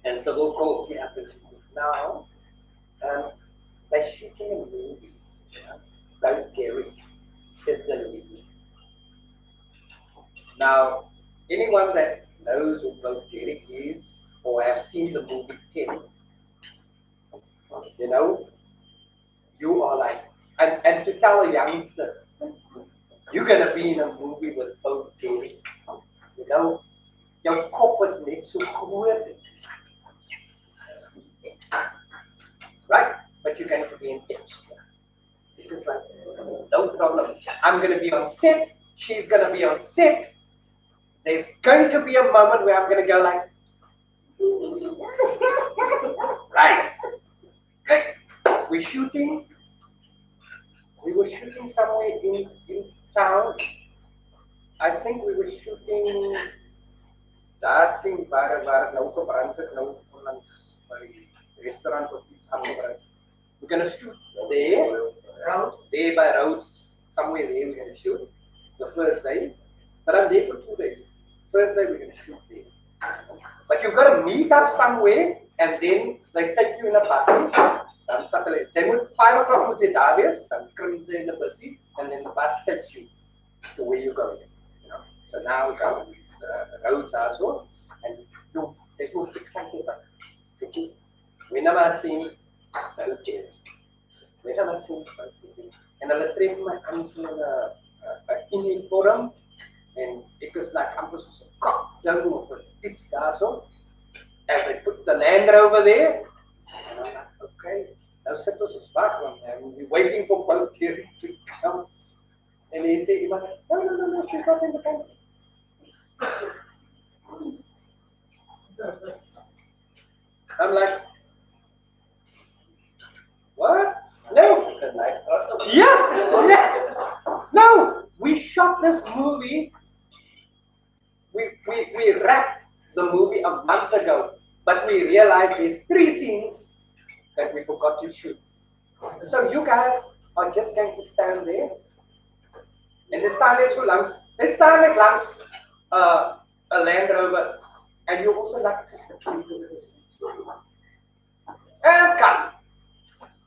Speaker 1: And Civil calls me up and she goes, now They're shooting a movie, about Gary is the lead. Now, anyone that knows who Bloke Derek is or have seen the movie Ken, you know, you are like, and to tell a youngster, you're gonna be in a movie with Bloke Derek, you know, your kop was net so groot. It's like, yes, right? But you're going to be in pitch. Because like, no problem. I'm going to be on set. She's going to be on set. There's going to be a moment where I'm going to go like, right. Okay. We're shooting. We were shooting somewhere in town. I think we were shooting. Daar ging waar nou gebrand het nou langs by restaurant of iets aangebrand. We're gonna shoot there by roads, somewhere there we're gonna shoot the first day. But I'm there for 2 days. First day we're gonna shoot there. But you've got to meet up somewhere and then they take you in a busie. Dan vat hulle, jy moet 5 o'clock moet jy daar wees, dan klim jy in the busie and then the bus takes you to where you're going. You know? So now we go. The roads are so, and there's most exciting about it. Whenever I see okay, whenever I see and hulle trek my aan so 'n uniform and ek is like amper so 'n kop down op iets daar so. As they put the Land Rover there, and I'm like, okay, now sit ons as wag want we're waiting for both here to come. And they say, no, she's not in the country. I'm like, what? No. Yeah. No, we shot this movie. We wrapped the movie a month ago, but we realized there's 3 scenes that we forgot to shoot. So you guys are just going to stand there. En dit staan net so langs. Dit staan net langs 'n Land Rover and you also like just the this. En kan.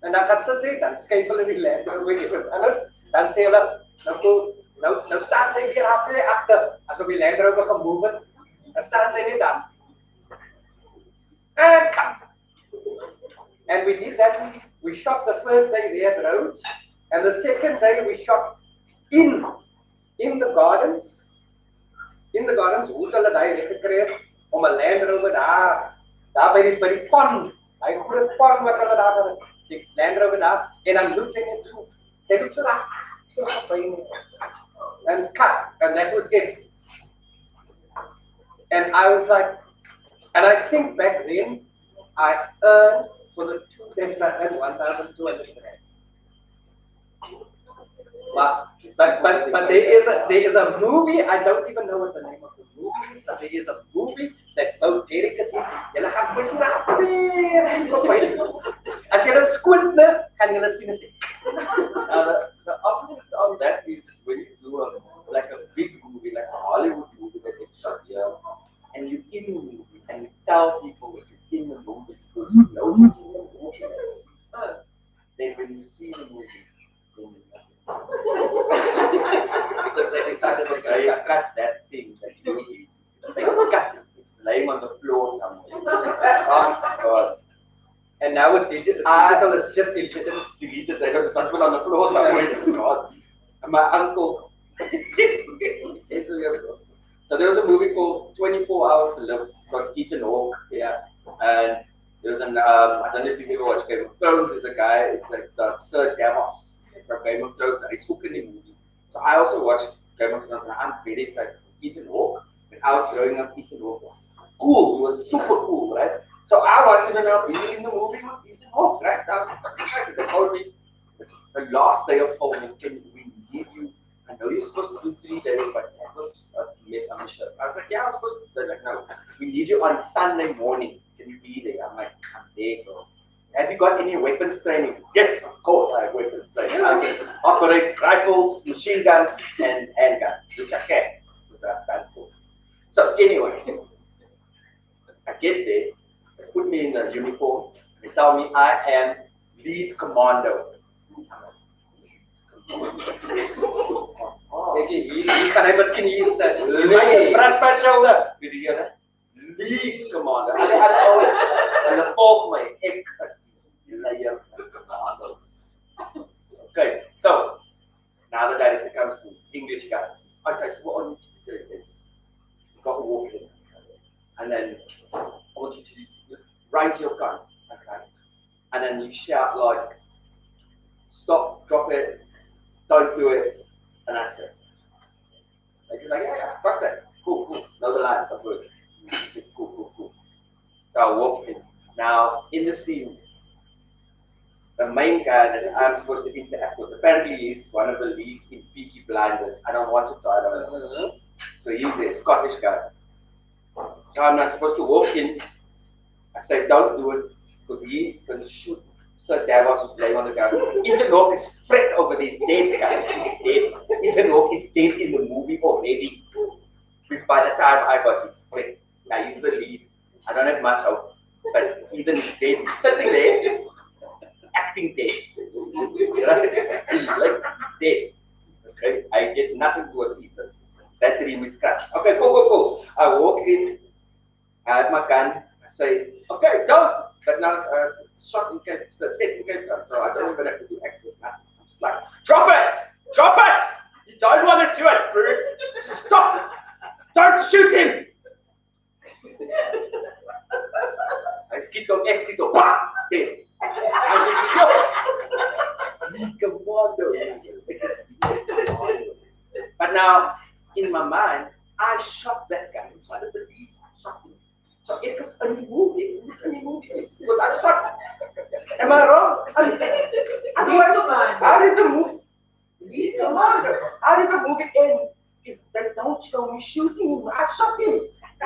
Speaker 1: En dan gaan sit jy, dan skuif hulle die Land Rover weer anders. Dan sê hulle, nou staan jy weer agter. Asof die Land Rover gemove het. Dan staan jy net daar. En kan. And we did that. We shot the first day there at Rhodes, and the second day we shot in the gardens. In the gardens, hoe hulle daai reg gekry het om 'n Land Rover daar by die pond, daai groot pond wat hulle daar het, die Land Rover daar, en dan loop jy net so, jy loop so daar, so by nie, and cut, and that was it. And I was like, and I think back then, I earned, for the 2 days I earned 1,200 rand. But there is a movie, I don't even know what the name of the movie is, but there is a movie that both Derek is in. Julle gaan mos na sien op my. As jy squint net, kan jy sien as
Speaker 3: The opposite of that is when you do a big movie, like a Hollywood movie that they shot here, and you in the movie and you tell people that you're in the movie because you know you're in the movie. Then when you see the movie, then you
Speaker 1: because they decided to
Speaker 3: they cut that thing that you did. They cut it. It's laying on the floor somewhere. Oh God.
Speaker 1: And now with digital, it's just deleted.
Speaker 3: It's deleted. They don't put on the floor somewhere. It's gone. And my uncle he said to me, so there was a movie called 24 Hours to Live. It's got Ethan Hawke, yeah. And there's an I don't know if you've ever watched Game of Thrones. There's a guy like Sir Davos from Game of Thrones. He's cooking the movie. So I also watched Game of Thrones and I'm very excited. Ethan Hawke. When I was growing up, Ethan Hawke was cool. He was super cool, right? So I wanted to know being in the movie with Ethan Hawke, right? I was excited. They told me it's the last day of filming. Can we need you? I know you're supposed to do 3 days, but that was a mess on the show. I was like, yeah, I was supposed to. They're like, no, we need you on Sunday morning. Can you be there? I'm like, I'm there, bro. Have you got any weapons training? Yes, of course I have weapons training. I can operate rifles, machine guns, and handguns, which I can, because I've done courses. So, anyways, I get there, they put me in the uniform, they tell me I am lead commando.
Speaker 1: Hier kan hy miskien hier jy maak 'n brush by shoulder.
Speaker 3: Did you hear that? Lead commander. Hulle volg my. Ek is die leier van commandos. Okay, so now the director comes to English guys. Says, okay, so what I need you to do is you've got to walk in, and then I want you to raise your gun, okay, and then you shout like, stop, drop it, don't do it, and that's it. Like, yeah, fuck that, cool, know the lines, I'm good. He says, cool. So I walk in. Now in the scene, the main guy that I'm supposed to interact with, apparently he's one of the leads in Peaky Blinders. I don't watch it, so I don't know. So he's a Scottish guy. So I'm not supposed to walk in. I say, don't do it, because he's going to shoot Sir Davos who's laying on the ground. Ethan Hawke is fret over these dead guys. He's dead. Ethan Hawke is dead in the movie already. By the time I got his fret. Now he's the lead. I don't have much hope. But Ethan is dead. He's sitting there. Acting dead. Like he's dead. Okay, I get nothing to do with Ethan. That dream is crushed. Okay, cool. I walk in, I have my gun, I say, okay, don't. But now it's shot in case, it's set in case, so I don't even have to do exit. I'm just like, drop it! You don't want to do it, bro. Just stop! Don't shoot him! I skipped on exit, dead. But now, in my mind, I shot that guy. It's one of the leads. I shot him. So it was a movie. Because I shot. Am I wrong? Otherwise, how did the movie? Lead commander. How did the movie end? If they don't show me shooting him, I shot him. I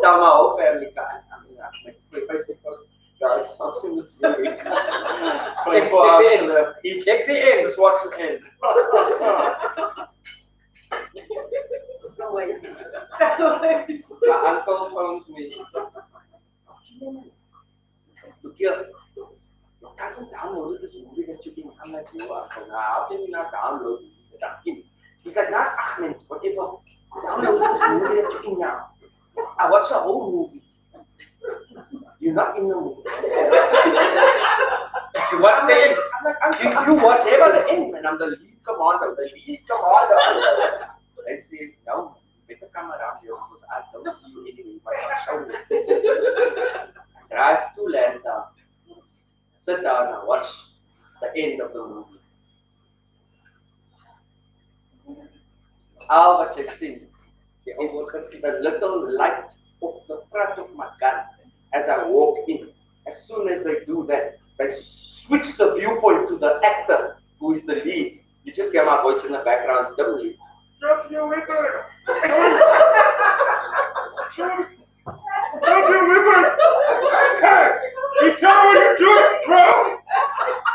Speaker 3: tell my whole family, guys. I mean, my Facebook post. Guys, I've seen this movie. 24 hours to live.
Speaker 1: You check the end.
Speaker 3: Just watch the end.
Speaker 2: There's no way.
Speaker 3: My uncle phones me and says, look here, your cousin downloaded this movie that you can. I'm like, yo, uncle, now how can you not download it? He said, I'm kidding. He's like, nah, Ahmed, whatever. Download this movie that you're in now. I watched the whole movie. You're not in the movie.
Speaker 1: You watch the end.
Speaker 3: I'm like, you watch ever the end, man. I'm the lead commander. They say, no, better come around here because I don't see you anyway. You must show me. I drive 2 lanes down, sit down and watch the end of the movie. All what I see is the little light of the front of my gun as I walk in. As soon as they do that, they switch the viewpoint to the actor who is the lead. You just hear my voice in the background, dimly. Drop your weapon! Drop your weapon! Okay! You tell me you do it, bro!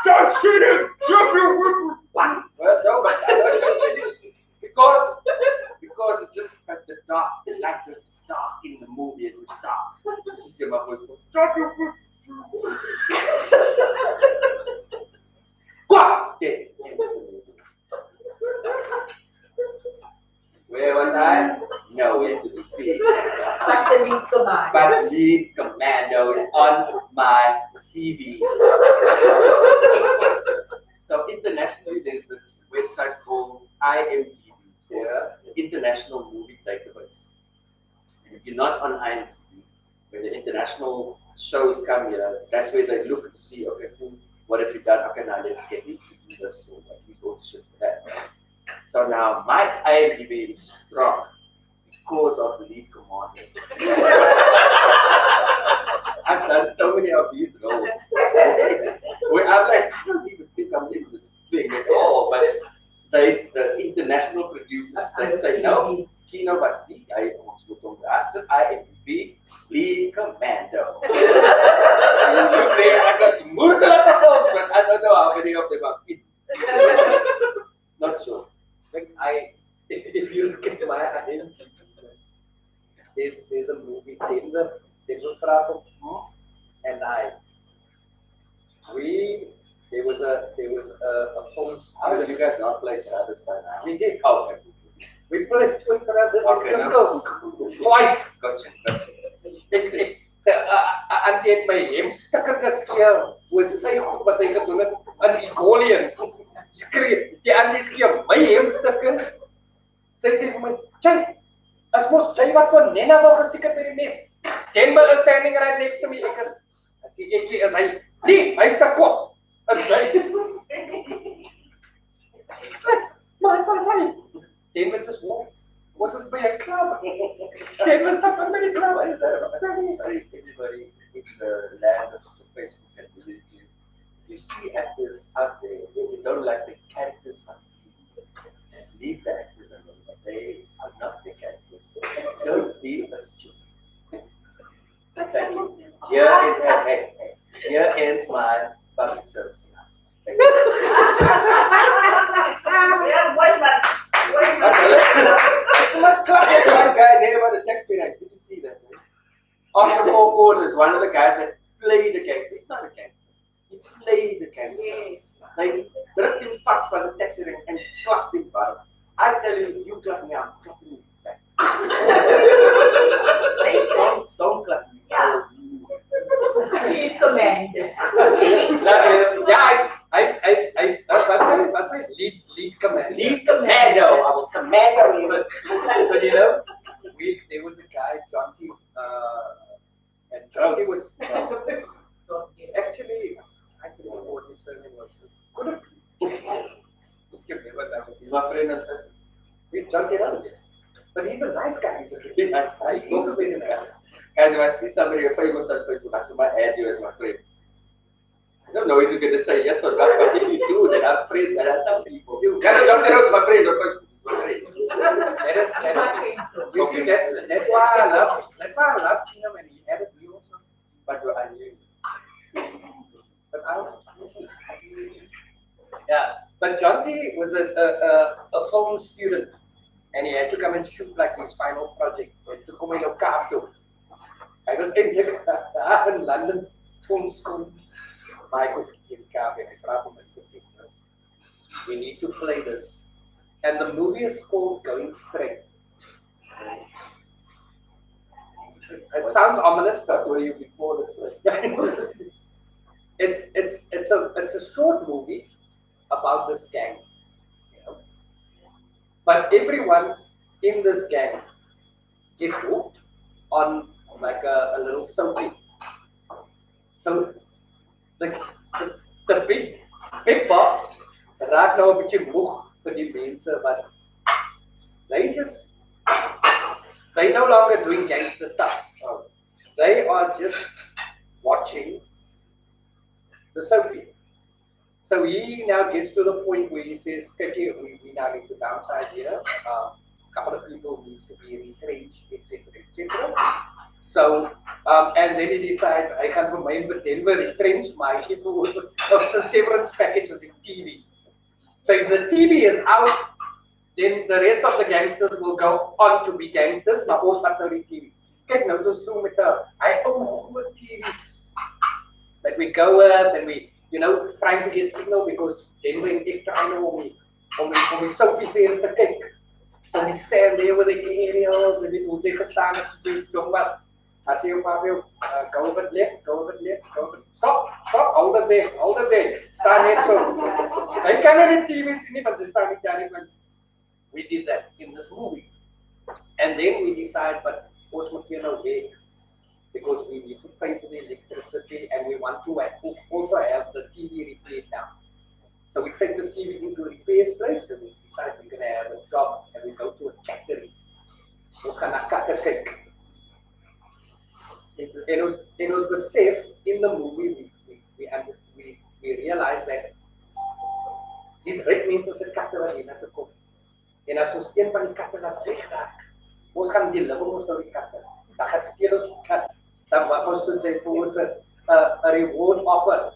Speaker 3: Don't shoot him! Drop your weapon! What? Well, no, but I don't finish because it just like the dark, the light was dark in the movie, it was dark. You just hear my voice go, drop your weapon! What? Dead. Where was I? Nowhere to be seen.
Speaker 2: But the lead command.
Speaker 3: But lead commando is on my CV. So internationally, there's this website called IMDb, International Movie Database. And if you're not on IMDb, when the international shows come here, that's where they look to see, okay, what have you done? Okay, now let's get you to do this, or at least audition for that. So now my IMDb is strong because of the lead commander. I've done so many of these roles where I'm like, I don't even think I'm in this thing at all. But the international producers, they say, no, Keeno was die guy ons moet hom daar sit. IMDb lead commando. Look there, I got most of the films, but I don't know how many of them are in. Not sure.
Speaker 1: Like if you look at my identity, there's a movie, there's a film, and there was a film.
Speaker 3: How did you guys not play Brothers by now?
Speaker 1: We did.
Speaker 3: Oh, okay.
Speaker 1: We played Twin Brothers
Speaker 3: Okay,
Speaker 1: in
Speaker 3: no.
Speaker 1: Kimberls twice.
Speaker 3: Gotcha.
Speaker 1: It's and yet my hamstukken geskeer was sy goed wat hy gedoen het in Egolian. Skree, die ander skeer my hamstukken. Sy sê vir my, "Jay, as mos jy wat van Nena wil gestiek het met die mes." Denver is standing right next to me. Ek sê ek is hy. Nee, hy's te kop. Is hy? Ek sê, "Maar wat is hy?" Denver is was it by a club? Denver stop by the club. I said,
Speaker 3: Sorry, everybody in the land of Facebook and believe you. You see actors out there, you don't like the characters, but just leave the actors alone. They are not the characters. Don't be a stupid. Thank you. Here ends my public service announcement. Thank you.
Speaker 2: Yeah, wait, man.
Speaker 3: Okay, let's not talk about one guy there about the taxi rank. Did you see that? After 4 quarters, one of the guys that played the gangster, he's not a gangster. He played the gangster.
Speaker 2: Yes.
Speaker 3: They gripped him fast by the taxi rank and clapped him bottom. I tell you, you clap me, I'm clapping you back.
Speaker 2: Please
Speaker 3: Don't clap me.
Speaker 2: Yeah. Chief commander.
Speaker 1: What's it? Lead command.
Speaker 3: Lead commando. I will commando you.
Speaker 1: But you know, there was a guy, Johnny, and Johnny was actually, I don't know what his surname was. Could have
Speaker 3: He's my friend and person.
Speaker 1: we Johnny Rodriguez. But he's a nice guy. He's a really nice guy. He looks very nice.
Speaker 3: Guys, if I see somebody famous on Facebook, I should add you as my friend. I don't know if you're going to say yes or not, but if you do, then I'm friends and I tell people. Guys, John Terrell's my friend on Facebook. He's my friend.
Speaker 1: You see, that's why I love Keeno and he added me also.
Speaker 3: But I knew.
Speaker 1: But yeah. But Johnny was a film student and he had to come and shoot like his final project. He had to come in Kaap. I was in London film school. I was in Kaap and I brought him and we need to play this. And the movie is called Going Straight. It sounds ominous, but
Speaker 3: Were you before this one?
Speaker 1: it's a short movie about this gang, you know. But everyone in this gang gets hooked on like a little soapy. So the big boss raakt nou 'n bietjie moeg vir die mense wat they no longer doing gangster stuff. They are just watching the soapy. So he now gets to the point where he says, okay, we now need to downsize here. A couple of people needs to be retrenched, etc., etc. So, and then he decides, I can't remember Denver retrenched my people was a severance packages in TV. So if the TV is out, then the rest of the gangsters will go on to be gangsters, maar ons wat nou die TV. Kyk nou, dis so met hy ou TV's that we go with and we, you know, trying to get signal because Denver en ek try nou om die soapie weer te kyk. So we stand there with the aerials and we take a stand up to jong was. I say, go over left, go over left, go over. Stop, hold it there, stand there. So I cannot in TV see but they started telling when we did that in this movie. And then we decide, but what's material way? Because we need to pay for the electricity and we want to also have the TV repaired now. So we take the TV into a repair place and we decide we're going to have a job and we go to a factory. Ons gaan na katte kyk. It was the safe in the movie we realized that these red means is 'n katte wat hier na toe kom. En as ons een van die katte laat wegraak, ons gaan die lewe ons nou die katte. Dan gaan steel ons die kat. Dan wat ons doen sê vir ons 'n reward offer.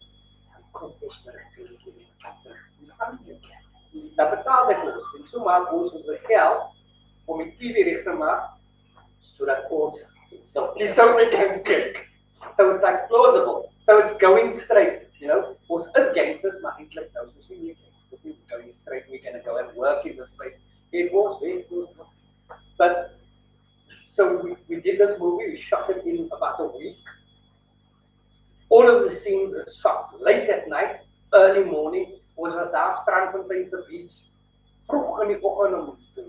Speaker 1: Kom ons miraculous die katte. Dan betaal dit ons. En so maak ons die geld om die TV reg te maak sodat ons so we can kick. So it's like plausible. So it's going straight. You know, ons is gangsters, maar eintlik nou soos nie gangsters nie, going straight, we're gonna go and work in this place. It was very good. But so we did this movie, we shot it in about a week. All of the scenes are shot late at night, early morning. Ons was daar op Strandfontein se beach. Vroeg in die oggend om te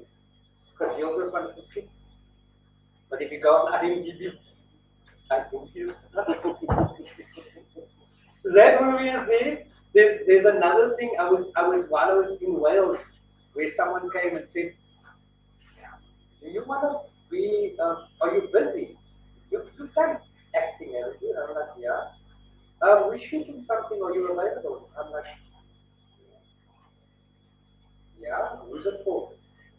Speaker 1: gedeeltes van die geskied. But if you go on IMDb, I think you. That movie is there. There's another thing. While I was in Wales, where someone came and said, "Do you want to be? Are you busy? You've done acting, haven't you?" I'm like, "Yeah." We're shooting something. Are you available? I'm like, "Yeah." Who's it for?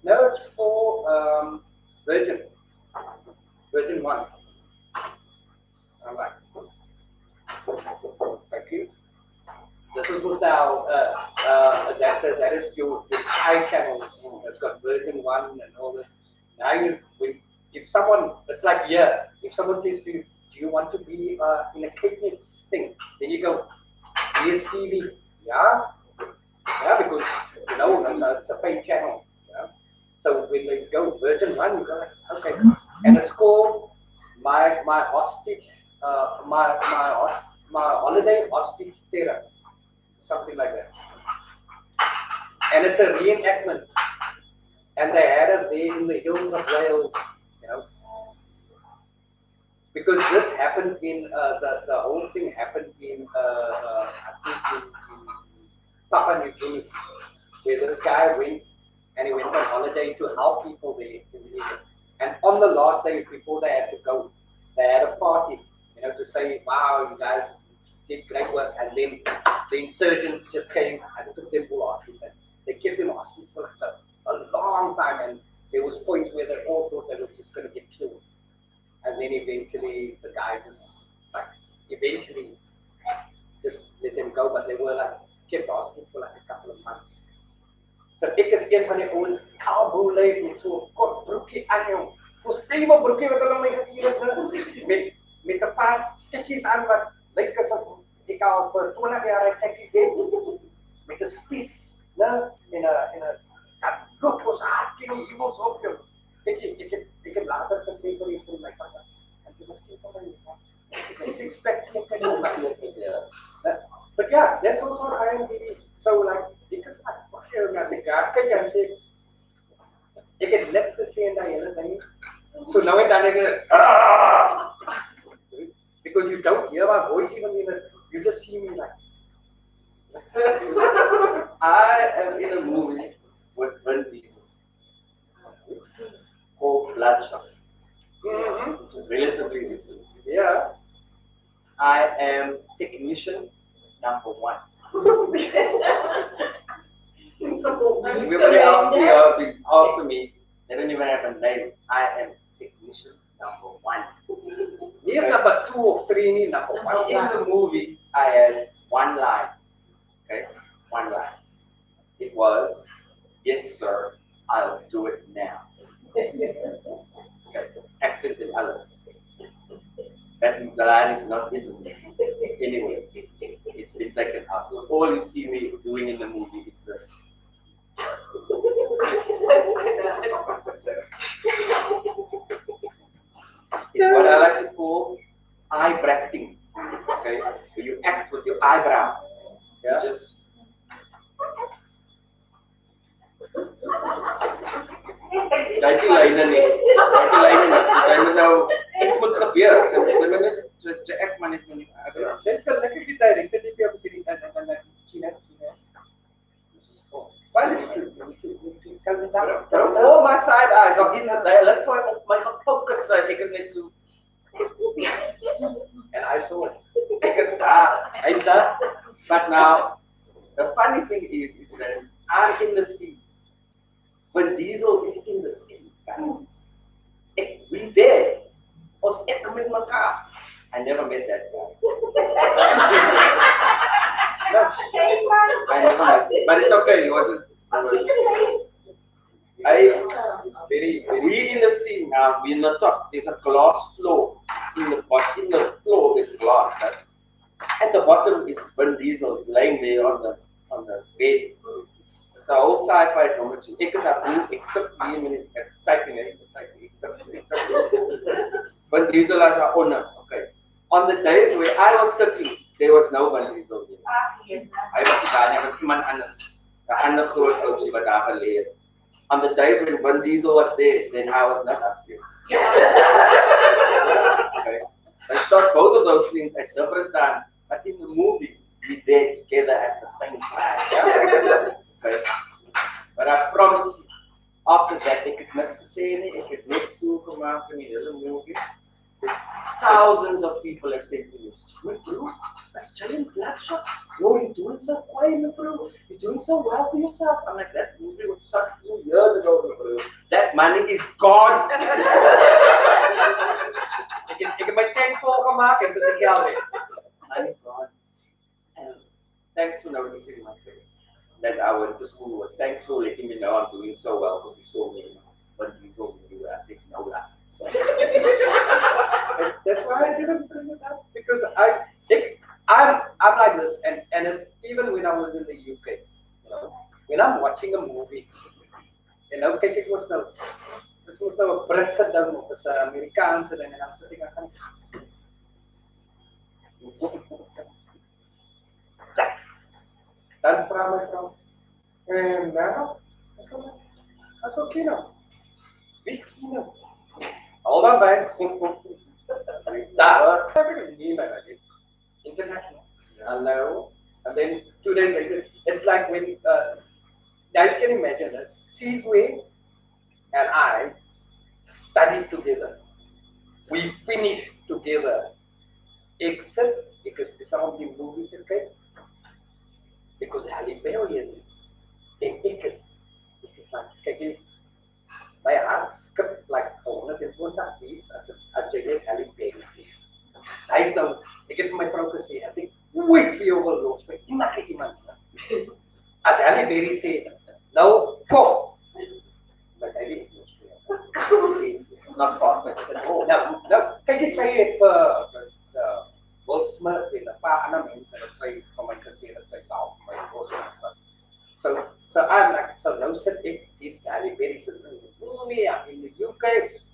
Speaker 1: No, it's for Virgin One. I'm like, thank you. This is what now that is your Sky channels. It's got Virgin One and all this. Now if someone, it's like if someone says to you, do you want to be in a Kids thing? Then you go, yes, TV, yeah, because it's a paid channel. So when they go Virgin One, you go like, okay, and it's called my hostage, my holiday hostage terror, something like that. And it's a reenactment, and they had us there in the hills of Wales, because this happened in the whole thing happened in I think in Papua New Guinea, where this guy went and he went on holiday to help people there in Indonesia. And on the last day before they had to go, they had a party, to say, wow, you guys did great work. And then the insurgents just came and took them all hostage. And they kept them hostage for like a long time. And there was points where they all thought they were just going to get killed. And then eventually the guy just let them go. But they were like kept hostage for like a couple of months. So ek is een van die ouens cowboy leef met so 'n kort broekie aan jou. So stewige broekie wat hulle my gegee het met 'n paar tekkies aan wat lyk asof ek al vir 20 jaar tekkies het met 'n spies, en 'n look was hard in iemand op jou. Ek het later gesê vir my vader. En dit was net vir my. Ek is expecting to know but yeah, that's also what I am doing. So like because as a guy, I say, ek het niks gesê in daai hele ding. So nou en dan because you don't hear my voice even you just see me like.
Speaker 3: I am in a movie with Vin Diesel called Bloodshot, which is relatively recent.
Speaker 1: Yeah.
Speaker 3: I am technician number 1. Everybody else here after me, they don't even have a name. I am technician number 1.
Speaker 1: He is number 2 or 3, ni number 1.
Speaker 3: In the movie, I had one line. Okay, one line. It was, "Yes, sir, I'll do it now." Okay, accent in Alice. That the line is not in the movie. Anyway, it's been taken out. So all you see me doing in the movie is this. It's what I like to call eye bracketing. Okay, so you act with your eyebrow.
Speaker 1: Yeah.
Speaker 3: You just. Jadi lainnya nih. So jangan tahu. It's moet gebeur. Ze act maar net nie.
Speaker 1: Jy sal lekker die director dit op die dan China. This is cool. Why did you tell me that?
Speaker 3: All my side eyes are in the dialect for my focus. Ek is net so.
Speaker 1: And I saw it.
Speaker 3: Ek is daar. But now, the funny thing is that I'm in the sea. When Diesel is in the sea, guys. We there. Ons ek met mekaar. I never met that guy. I never met, but it's okay. It wasn't.
Speaker 1: Very, very.
Speaker 3: We in the sea now. We in the top. There's a glass floor. In the floor, there's glass. Right? At the bottom is Vin Diesel, is laying there on the bed. It's a whole sci-fi drama. Ek is haar broer, ek tik 3 minute, ek kyk nie, ek tik. Vin Diesel as haar honor, okay. On the days where I was cooking, there was no Vin Diesel there. I was daar, I was iemand anders. 'n ander groot ouetjie wat daar gelê het. On the days when Vin Diesel was there, then I was not upstairs. Okay. I shot both of those things at different times, but in the movie, we there together at the same time. Yeah? Okay. But I promise you, after that, ek het niks gesê nie, ek het net so gemaak in die hele movie. Thousands of people have said to me, bro, that's giant bloodshot. Yo, you're doing so quiet, bro. You're doing so well for yourself. I'm like, that movie was shot 2 years ago, bro. That money is gone.
Speaker 1: Ik heb mijn tank volgemaakt en toen de geld in.
Speaker 3: Money's gone. And thanks for noticing my face. That I went to school with. Thanks for letting me know I'm doing so well because you saw me when you told me I said no that.
Speaker 1: That's why I didn't bring it up because I'm like this, and even when I was in the UK, you know, when I'm watching a movie, you know, kijk, this was nou 'n Britse ding of 'n Amerikaanse ding en dan sê ek gaan dan vra my vrou en nou as ook Keeno. Wie's Keeno? Hold on, banks. That was everything international. Hello. And then 2 days later, it's like when now you can imagine this. Sizwe and I studied together. We finished together. Except because some of the movies okay. Because Halle Berry is in Ikes like kijk, my heart skipped like 120 beats as jy net Halle Berry sê. Hy is nou, ek het vir my vrou gesê, as ek ooit vir jou wil los, vir enige iemand. As Halle Berry sê, nou kom. But I didn't los vir jou.
Speaker 3: It's not perfect at all.
Speaker 1: Nou, kyk jy sê het vir Will Smith en 'n paar ander mense wat sê vir my gesê dat sy self my boss is. So I'm like, so now sit ek is Halle Berry se movie in the UK.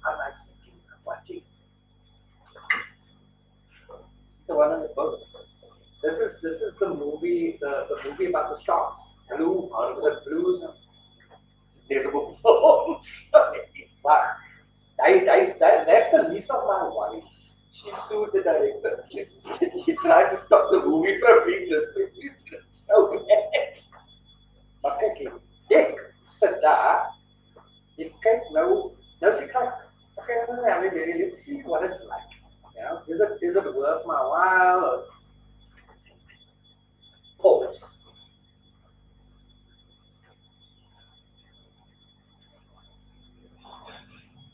Speaker 1: I'm like sitting watching.
Speaker 3: So one of the both.
Speaker 1: This is the movie movie about the sharks. Blue, the blues.
Speaker 3: It's a terrible film.
Speaker 1: But that's the least of my worries.
Speaker 3: She sued the director. She tried to stop the movie from being distributed. It's so bad.
Speaker 1: Maar kyk, ek sit daar, ek kyk nou sê ek, okay, let's see what it's like. You know, is it worth my while or pause?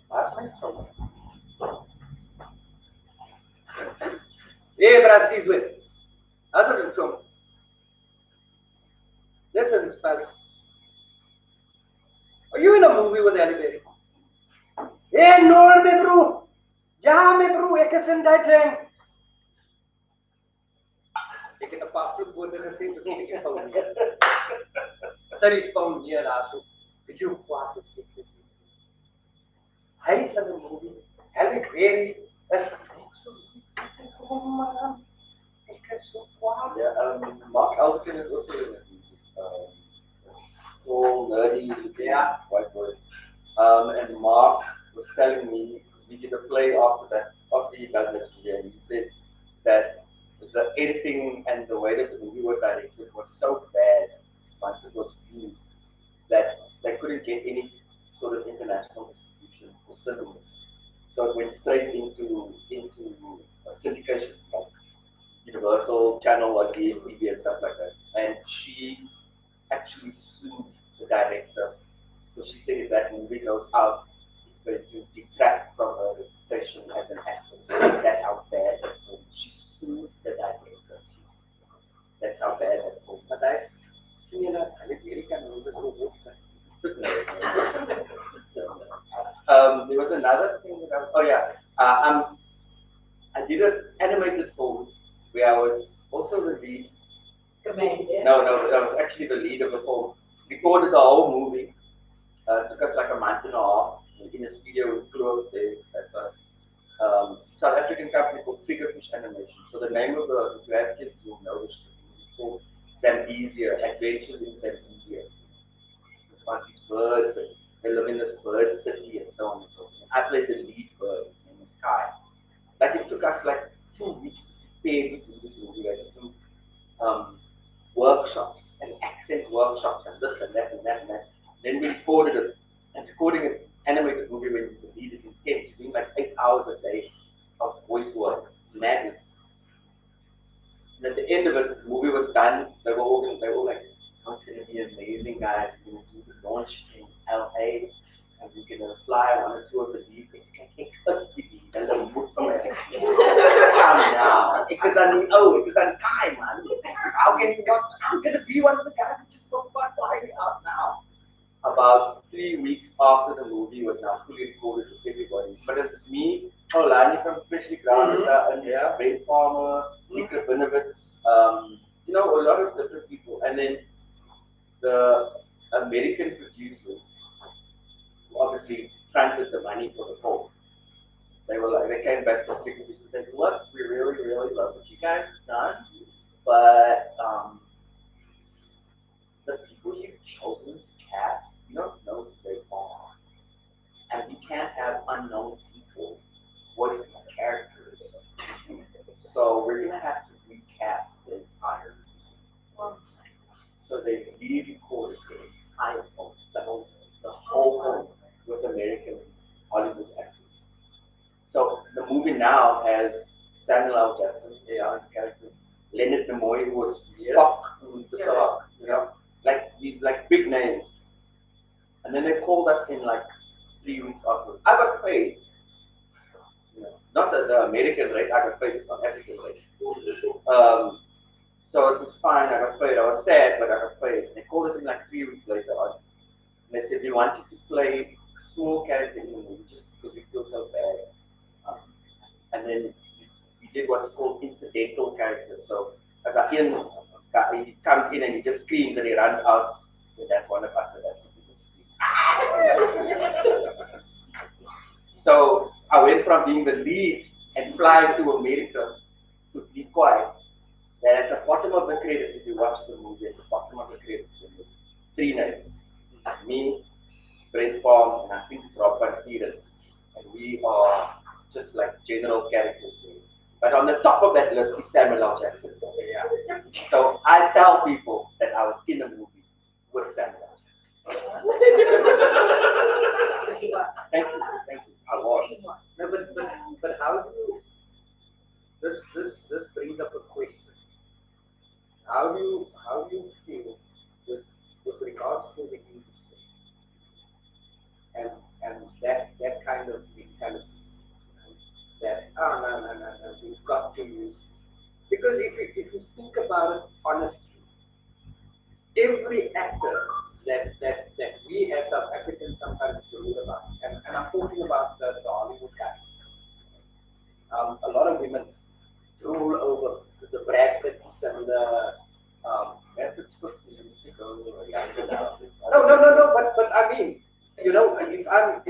Speaker 1: That's my problem. Hey, Brasis with. How's it going? Listen, Spelling. Are you in a movie with Halle Berry? Hey, no, me bro. Ja, me bro, ek is in dat ding. Ek het 'n paar vloekwoorde gesê, dus ek het hom nie. Sorry, kom hier daar so. Did you kwaad is dit? Hy is in 'n movie. Halle Berry is so kom maar. Ek is so kwaad.
Speaker 3: Yeah, Mark Alden is also in it. Tall, nerdy, white boy. And Mark was telling me, because we did a play after he done that video, and he said that the editing and the way that the movie was directed was so bad once it was viewed that they couldn't get any sort of international distribution for cinemas. So it went straight into syndication, like Universal Channel or DSTV and stuff like that. And she actually sued the director because she said if that movie goes out, it's going to detract from her reputation as an actress. That's how bad that movie. She sued the director. That's how bad that movie.
Speaker 1: But I seen a American movie robot.
Speaker 3: There was another thing that I was. Oh yeah, I did an animated film where I was also the lead.
Speaker 2: Commander.
Speaker 3: No, I was actually the lead of the film. Recorded the whole movie. Took us like a month and a half in a studio in Kloof there. That's a South African company called Triggerfish Animation. So the name of the, if you have kids, you'll know this. It's called Zambezia, Adventures in Zambezia. It's about these birds and they live in this bird city and so on and so forth. I played the lead bird, his name is Kai. Like it took us like 2 weeks to prepare to do this movie. We had to do workshops and accent workshops and this and that and that and that. Then we recorded it. And recording an animated movie when the lead is intense, you're doing like 8 hours a day of voice work. It's madness. And at the end of it, the movie was done. They were all like, oh, it's going to be amazing, guys. We're going to do the launch in LA. And we're going to fly one or two of the leads. And it's like, hey, custody. And the movie, calm down. Because I'm time, man. How can you not? I'm going to be one of the guys that just spoke about flying out now. About 3 weeks after the movie was now fully recorded with everybody. But it was me, Lani from Freshly Ground, and Brent Palmer, Nick Rabinovitz, a lot of different people. And then the American producers who obviously fronted the money for the film. They came back to Triggerfish and said, look, we really, really love what you guys have done, but the people you've chosen to cast, you don't know who they are. And we can't have unknown people voice these characters. So we're going to have to recast the entire film. So they re-recorded the entire film, the whole film with American Hollywood actors. So the movie now has Samuel L. Jackson, characters, Leonard Nimoy, who was Spock, who's the Spock, like big names. And then they called us in like 3 weeks afterwards. I got paid. Not the American rate, I got paid the South African rate. So it was fine, I got paid. I was sad, but I got paid. They called us in like 3 weeks later on. And they said, we want you to play a small character in the movie just because we feel so bad. And then we did what's called incidental characters. So as he comes in and he just screams and he runs out, and that's one of us that has to do the scream. So I went from being the lead and flying to America to be quiet. And at the bottom of the credits, if you watch the movie, at the bottom of the credits, there's 3 names. Me, Brent Palm, and I think it's Rob Van Vieren. And we are just like general characters there. But on the top of that list is Samuel L. Jackson. Yeah. So I tell people that I was in a movie with Samuel L. Jackson. Thank you. I was.
Speaker 1: No, but how do you? This brings up a question. How do you feel with regards to the industry and that kind of that no, we've got to use, because if you think about it honestly, every actor that we as South Africans sometimes read about, and I'm talking about the Hollywood guys, a lot of women drool over the Brad Pitts and the Brad Pitt's 50 years ago. No, but I mean, if I'm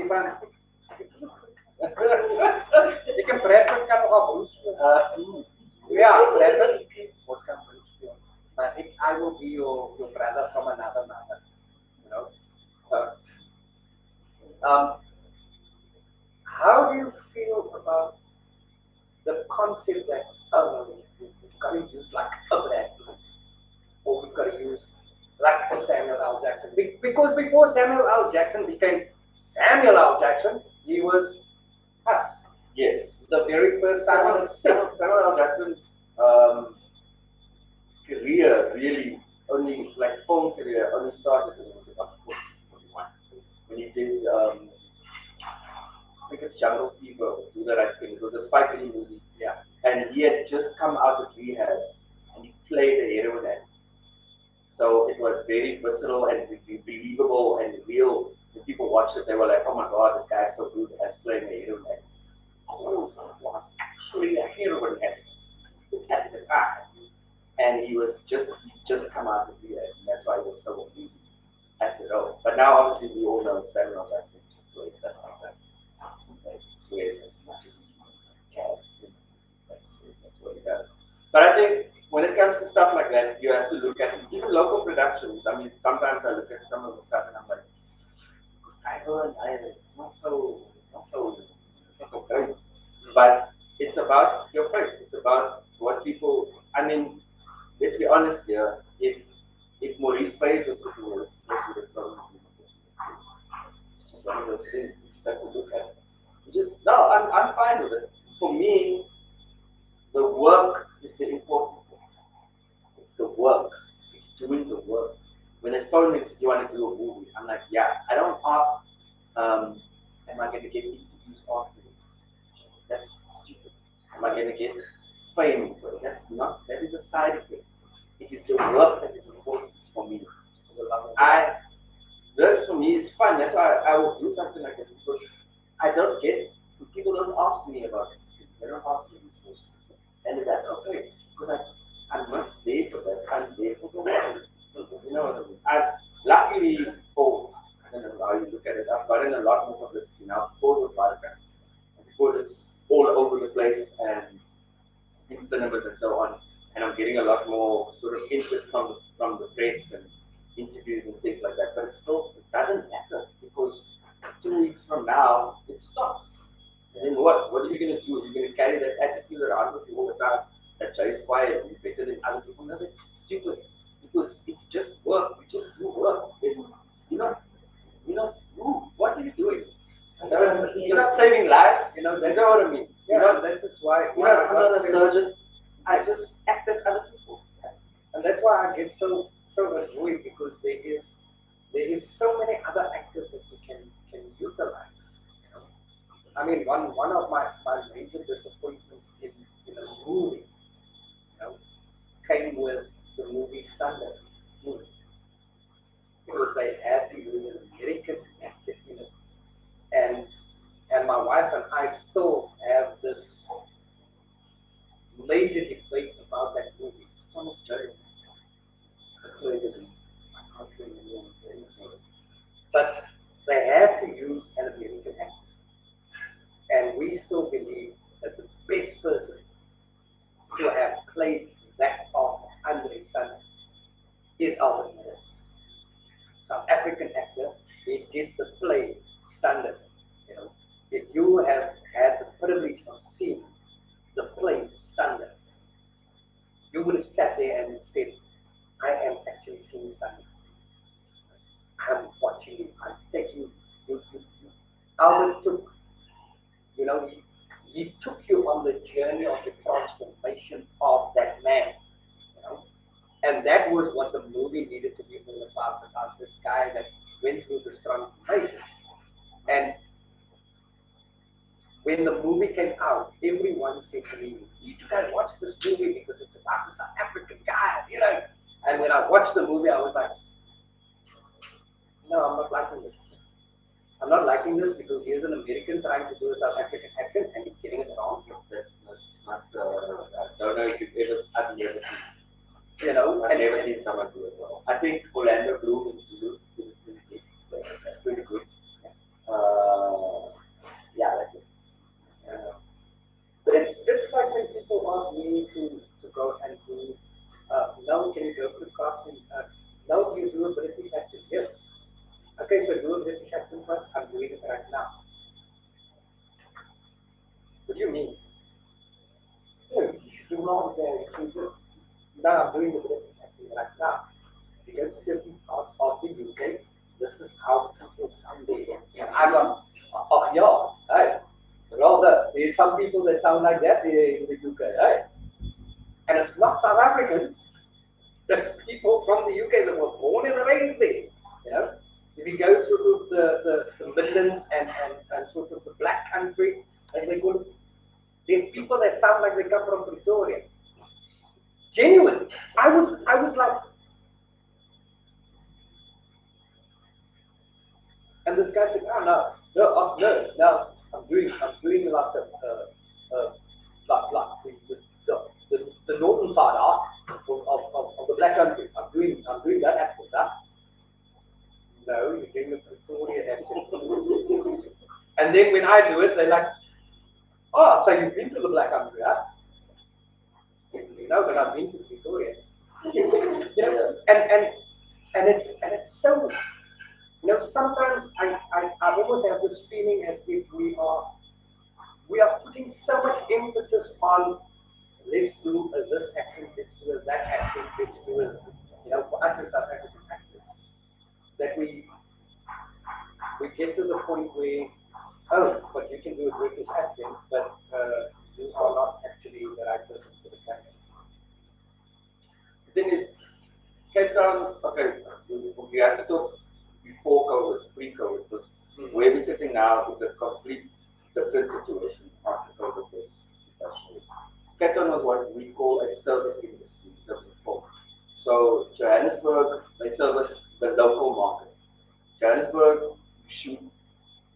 Speaker 1: you can Brad Pitt kan nog al Bruce spelen. Yeah, Brad Pitt was kan Bruce spelen. But I will be your brother from another mother, how do you feel about the concept that we've got to use like a Brad Pitt, or we've got to use like a Samuel L. Jackson? Because before Samuel L. Jackson became Samuel L. Jackson, he was us.
Speaker 3: Yes.
Speaker 1: The very first time on the set.
Speaker 3: Samuel L. Jackson's career really only, like film career, only started when he was about 41. When he did, I think it's Jungle Fever, Do the Right Thing. It was a Spike Lee movie. Yeah. And he had just come out of rehab and he played a heroin addict. So it was very visceral and believable and real. When people watched it, they were like, oh my God, this guy's so good as playing a heroin addict. Olsen was actually a heroin addict at the time. and he just come out of the and that's why he was so easy at the role. But now obviously we all know Samuel Jackson just plays Samuel Jackson. Like swears as much as he can. That's what he does. But I think when it comes to stuff like that, you have to look at even local productions. I mean, sometimes I look at some of the stuff and I'm like, it's not so great. But it's about your face. It's about what people. I mean, let's be honest here. If Maurice Page was sitting with us, this would have probably been. It's just one of those things. You just have to look at it. No, I'm fine with it. For me, the work is the important thing. It's the work. It's doing the work. When they phone me and say, "You want to do a movie?" I'm like, "Yeah." I don't ask, "Am I going to get interviews afterwards?" That's stupid. Am I going to get fame? That's not. That is a side effect. It is the work that is important for me. This for me is fun. That's why I will do something like this because I don't get. People don't ask me about these things. They don't ask me these questions, and that's okay because I'm not there for that. I'm there for the work. You know what I mean? Luckily, I don't know how you look at it. I've gotten a lot more publicity now because of Barca, because it's all over the place and in cinemas and so on. And I'm getting a lot more sort of interest from the press and interviews and things like that. But it doesn't matter because 2 weeks from now it stops. And then what? What are you going to do? You're going to carry that attitude around with you all the time. That Jay's quiet, you're better than other people. No, that's stupid. Because it's just work. You just do work. What are you doing? You're not saving lives. You know what I mean.
Speaker 1: Yeah, that is why.
Speaker 3: I'm not a surgeon. I just act as other people.
Speaker 1: And that's why I get so annoyed because there is so many other actors that we can utilize. You know? I mean, one of my major disappointments in a movie, came with the movie Standard because they had to use an American actor in it, and my wife and I still have this major debate about that movie. It's Thomas Jerry. I can't remember the but they have to use an American actor, and we still believe that the best person to have played that part of Andre Standard is Alvin Mills. South African actor, he did the play Standard. If you have had the privilege of seeing the play Standard, you would have sat there and said, I am actually seeing Standard. I'm watching you, I'm taking you. Alvin took, he took you on the journey of the transformation of that man. And that was what the movie needed to be all about this guy that went through this transformation. And when the movie came out, everyone said to me, you guys watch this movie because it's about this South African guy, And when I watched the movie, I was like, no, I'm not liking this. I'm not liking this because here's an American trying to do a South African accent and he's getting it wrong.
Speaker 3: That's not, I don't know if I've never seen.
Speaker 1: I've
Speaker 3: never seen someone do it well. I think Orlando Bloom in Zulu did it really good. That's pretty good. Yeah, that's it.
Speaker 1: But it's like when people ask me to go and do, now can you go to casting? Now do you do a British accent? Yes. Okay, so do a British accent first. I'm doing it right now. What do you mean? You should do more there. Now I'm doing the British accent right now. You go to certain parts of the UK, this is how people sound there. And I'm hey, rather, there's some people that sound like that here in the UK, hey? And it's not South Africans, that's people from the UK that were born and raised there, If you go sort of the Midlands and sort of the Black Country, as they call it, there's people that sound like they come from Pretoria. Genuine. I was like, and this guy said, no, I'm doing like the northern side of black country. I'm doing that accent, huh? No, you're doing the Pretoria accent. And then when I do it, they're like, oh, so you've been to the black country, huh? You know that I've been to Pretoria. You know, and it's so, you know, sometimes I almost have this feeling as if we are putting so much emphasis on let's do this accent, let's do that accent, let's do it, you know, for us as South African actors, that we get to the point where, oh, but you can do a British accent, but you are not actually the right person for the character.
Speaker 3: The thing is, Cape Town, okay, we have to talk before COVID, pre-COVID, because where we're sitting now is a complete different situation after COVID-based professionals. Cape Town was what we call a service industry before. So Johannesburg, they service the local market. Johannesburg, you shoot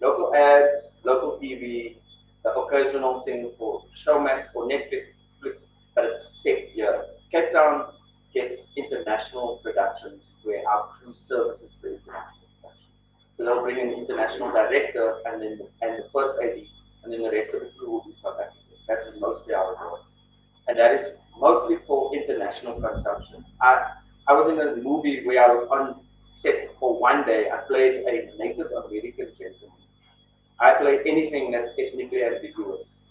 Speaker 3: local ads, local TV, the occasional thing for Showmax or Netflix, but it's set here. Cape Town gets international productions where our crew services the international production. So they'll bring an international director and the first AD, and then the rest of the crew will be South African. That's mostly how it works. And that is mostly for international consumption. I was in a movie where I was on set for one day. I played a Native American gentleman. I played anything that's ethnically ambiguous.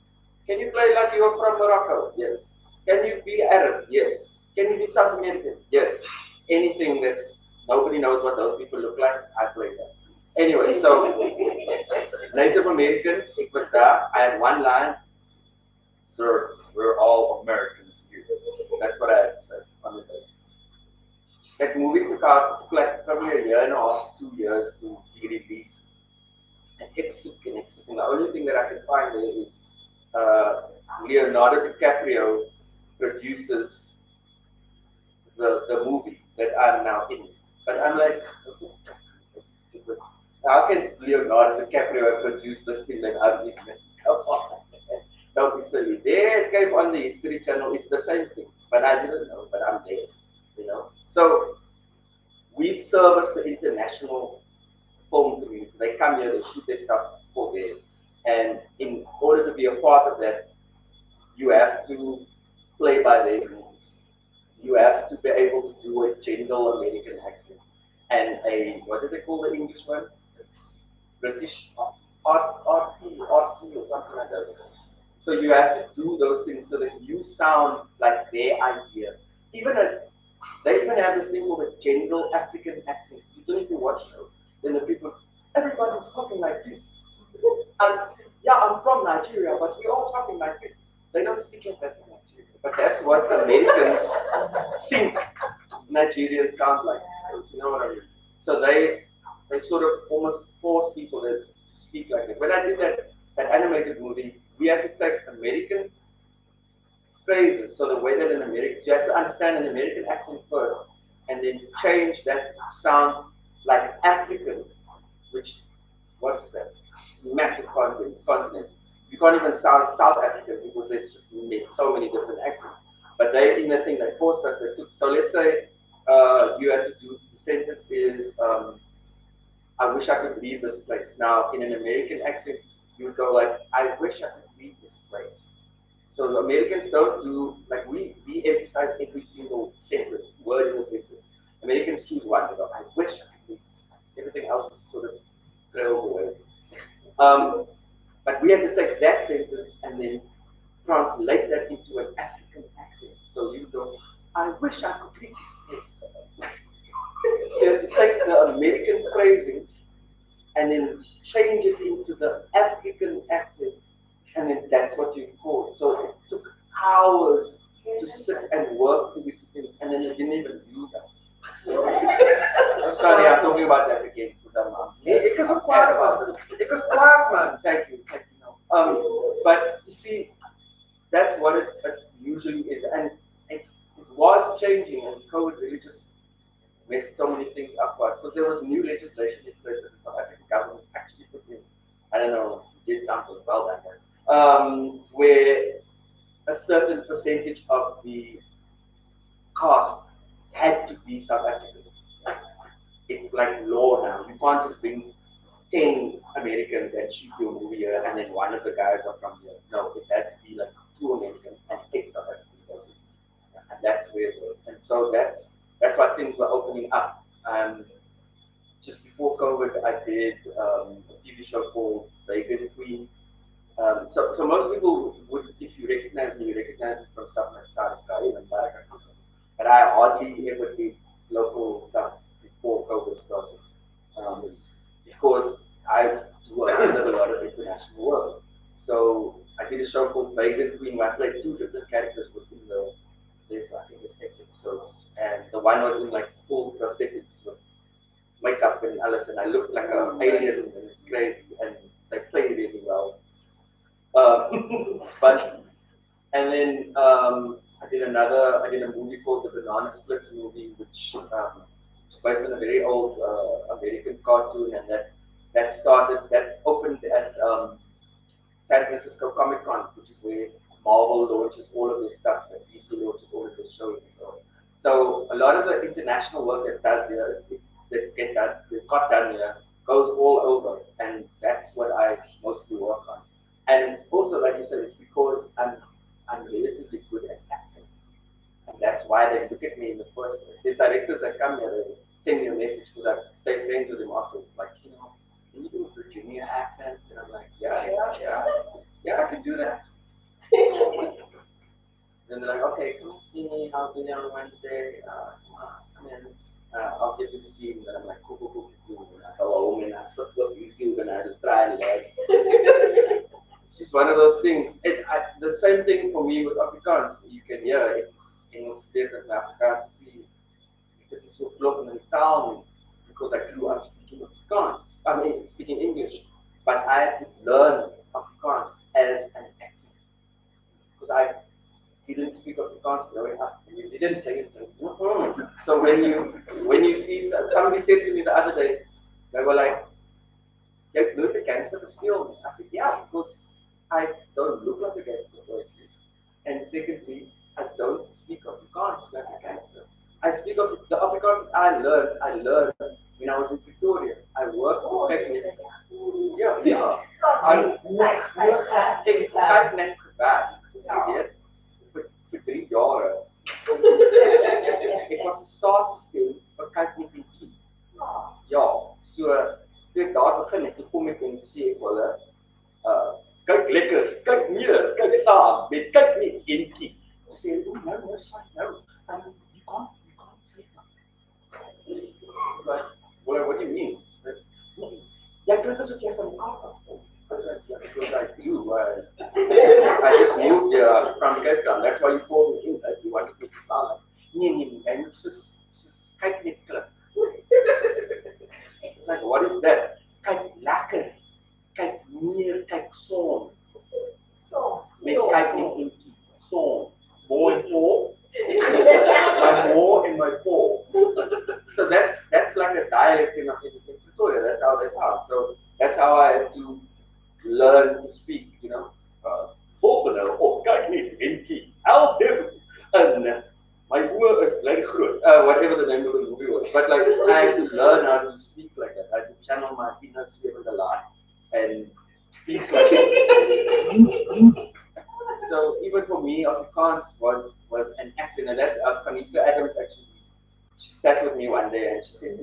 Speaker 3: Can you play like you're from Morocco? Yes. Can you be Arab? Yes. Can you be South American? Yes. Anything that's nobody knows what those people look like, I play that. Anyway, so Native American, it was there. I had one line, sir, we're all Americans here. That's what I had to say on the day. That movie took like probably a year and a half, 2 years to be released. And executing. The only thing that I can find there is Leonardo DiCaprio produces the movie that I'm now in. But I'm like, how can Leonardo DiCaprio produce this thing that I'm in? Come on. Don't be silly. There it came on the History Channel. It's the same thing. But I didn't know, but I'm there. You know? So we service the international film community. They come here, they shoot their stuff for there. And in order to be a part of that, you have to play by their rules. You have to be able to do a gentle American accent. And what do they call the English one? It's British RC or something like that. So you have to do those things so that you sound like their idea. They even have this thing called a general African accent. You don't need to watch it. Then the people, everybody's talking like this. And yeah, I'm from Nigeria, but we're all talking like this. They don't speak like that in Nigeria. But that's what Americans think Nigerians sound like. You know what I mean? So they sort of almost force people to speak like that. When I did that animated movie, we had to take American phrases. So the way that you have to understand an American accent first, and then change that to sound like African, which, what is that? Massive continent. You can't even sound South African because there's just so many different accents. But they, in the thing, they forced us. So let's say you have to do, the sentence is, I wish I could leave this place. Now, in an American accent, you would go like, I wish I could leave this place. So the Americans don't do, like we emphasize every single sentence, word in a sentence. Americans choose one. They go, I wish I could leave this place. Everything else is sort of trails away. But we have to take that sentence and then translate that into an African accent. So you go, I wish I could leave this place. You have to take the American phrasing and then change it into the African accent, and then that's what you call it. So it took hours to sit and work with these things, and then they didn't even use us. I'm sorry, I'm talking about that again because I'm
Speaker 1: quiet about it. Because quiet, man.
Speaker 3: Thank you. But you see, that's what it usually is, and it was changing, and COVID really just messed so many things up for us because there was new legislation in place that the South African government actually put in. I don't know, did something well that way, where a certain percentage of the cast had to be South African. It's like law now. You can't just bring 10 Americans and shoot your movie here, and then one of the guys are from here. No, it had to be like 2 Americans and 10 South Africans. And that's where it was. And so that's why things were opening up. Just before COVID, I did a TV show called Vegan Queen. So most people would, if you recognize me, you recognize me from stuff like South Australia and America. But I hardly ever did local stuff before COVID started. Because I do a lot of international work. So I did a show called Vegan Queen where I played 2 different characters within there's I think it's 8 episodes. And the one was in like full prosthetics with makeup and alles, and I looked like an alien, and it's crazy, and they played really well. And then I did a movie called the Banana Splits movie, which is based on a very old American cartoon, and that opened at San Francisco Comic Con, which is where Marvel launches all of their stuff, and DC launches all of their shows and so on. So a lot of the international work that got done here goes all over, and that's what I mostly work on. And it's also, like you said, it's because I'm relatively good at accents, and that's why they look at me in the first place. There's directors that come here, they send me a message because I've stayed friends with them afterwards, like, can you do a Virginia accent? And I'm like, yeah, I can do that. And they're like, okay, come and see me. I'll be there on Wednesday. Come in. I'll give you the scene. And I'm like, cool. And I go home and I sit with YouTube and I just try and learn. It's just one of those things. The same thing for me with Afrikaans. You can hear it's Engels beter than Afrikaans see because it's so fluent in town. Because I grew up speaking Afrikaans. I mean, speaking English. But I had to learn Afrikaans as an accent. Because I didn't speak Afrikaans growing up. You didn't take it. So when you see, somebody said to me the other day, they were like, "Jy het nooit 'n gangster gespeel." I said, "Yeah, because I don't look like a gangster firstly, and secondly, I don't speak Afrikaans like a gangster. I speak of the Afrikaans that I learned when I was in Pretoria. I worked for Keeno. Ja. Ik heb net gewerkt. Vir 3 jare. Ek was 'n stasiestem vir Keeno en Ja, so toe ek daar begin het, kom ek en sê ek wil kyk lekker, kyk meer, kyk saam, met kyk net en kyk. Toe sê ek, no, sorry, no. You can't say that. It's like, well, what do you mean? Jy klink asof jy van die Kaap afkom. It's like, yeah, because I do. I just moved from Cape Town. That's why you called me in, that you wanted me to sound like, nee, en soos kyk net klink. It's like, what is that? Kyk lekker, kyk meer, kyk son. Met kyk net en kyk son. More and more. My more and my poor. So that's like a dialect in Pretoria. That's how. So that's how I had to learn to speak, volgende of kyk net en kyk. Help them. And my oor is like groot. Whatever the name of the movie was. But like I had to learn how to speak like that. I had to channel my inner Sewende Laan and speak like that. So even for me, Afrikaans was an accent, and that Kanika Adams actually, she sat with me one day and she said,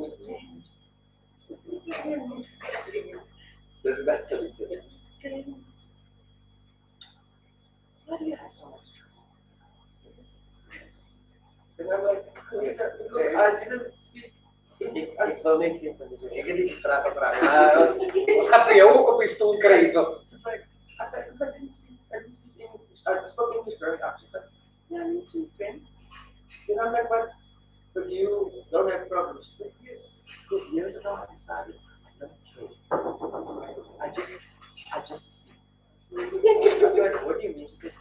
Speaker 3: that's Kanika. Why do you have so much trouble? And I'm like, because I didn't speak. Ek sal net sê van dit. Ek het nie gepraat. Ons gaan vir jou ook op die stoel kry so. She's like, I didn't speak English. I spoke English very up. She's like, yeah, me too, friend. And I'm like, but you don't have problems. She said, yes. Because years ago I decided I don't care. I just speak. I was like, what do you mean? She said,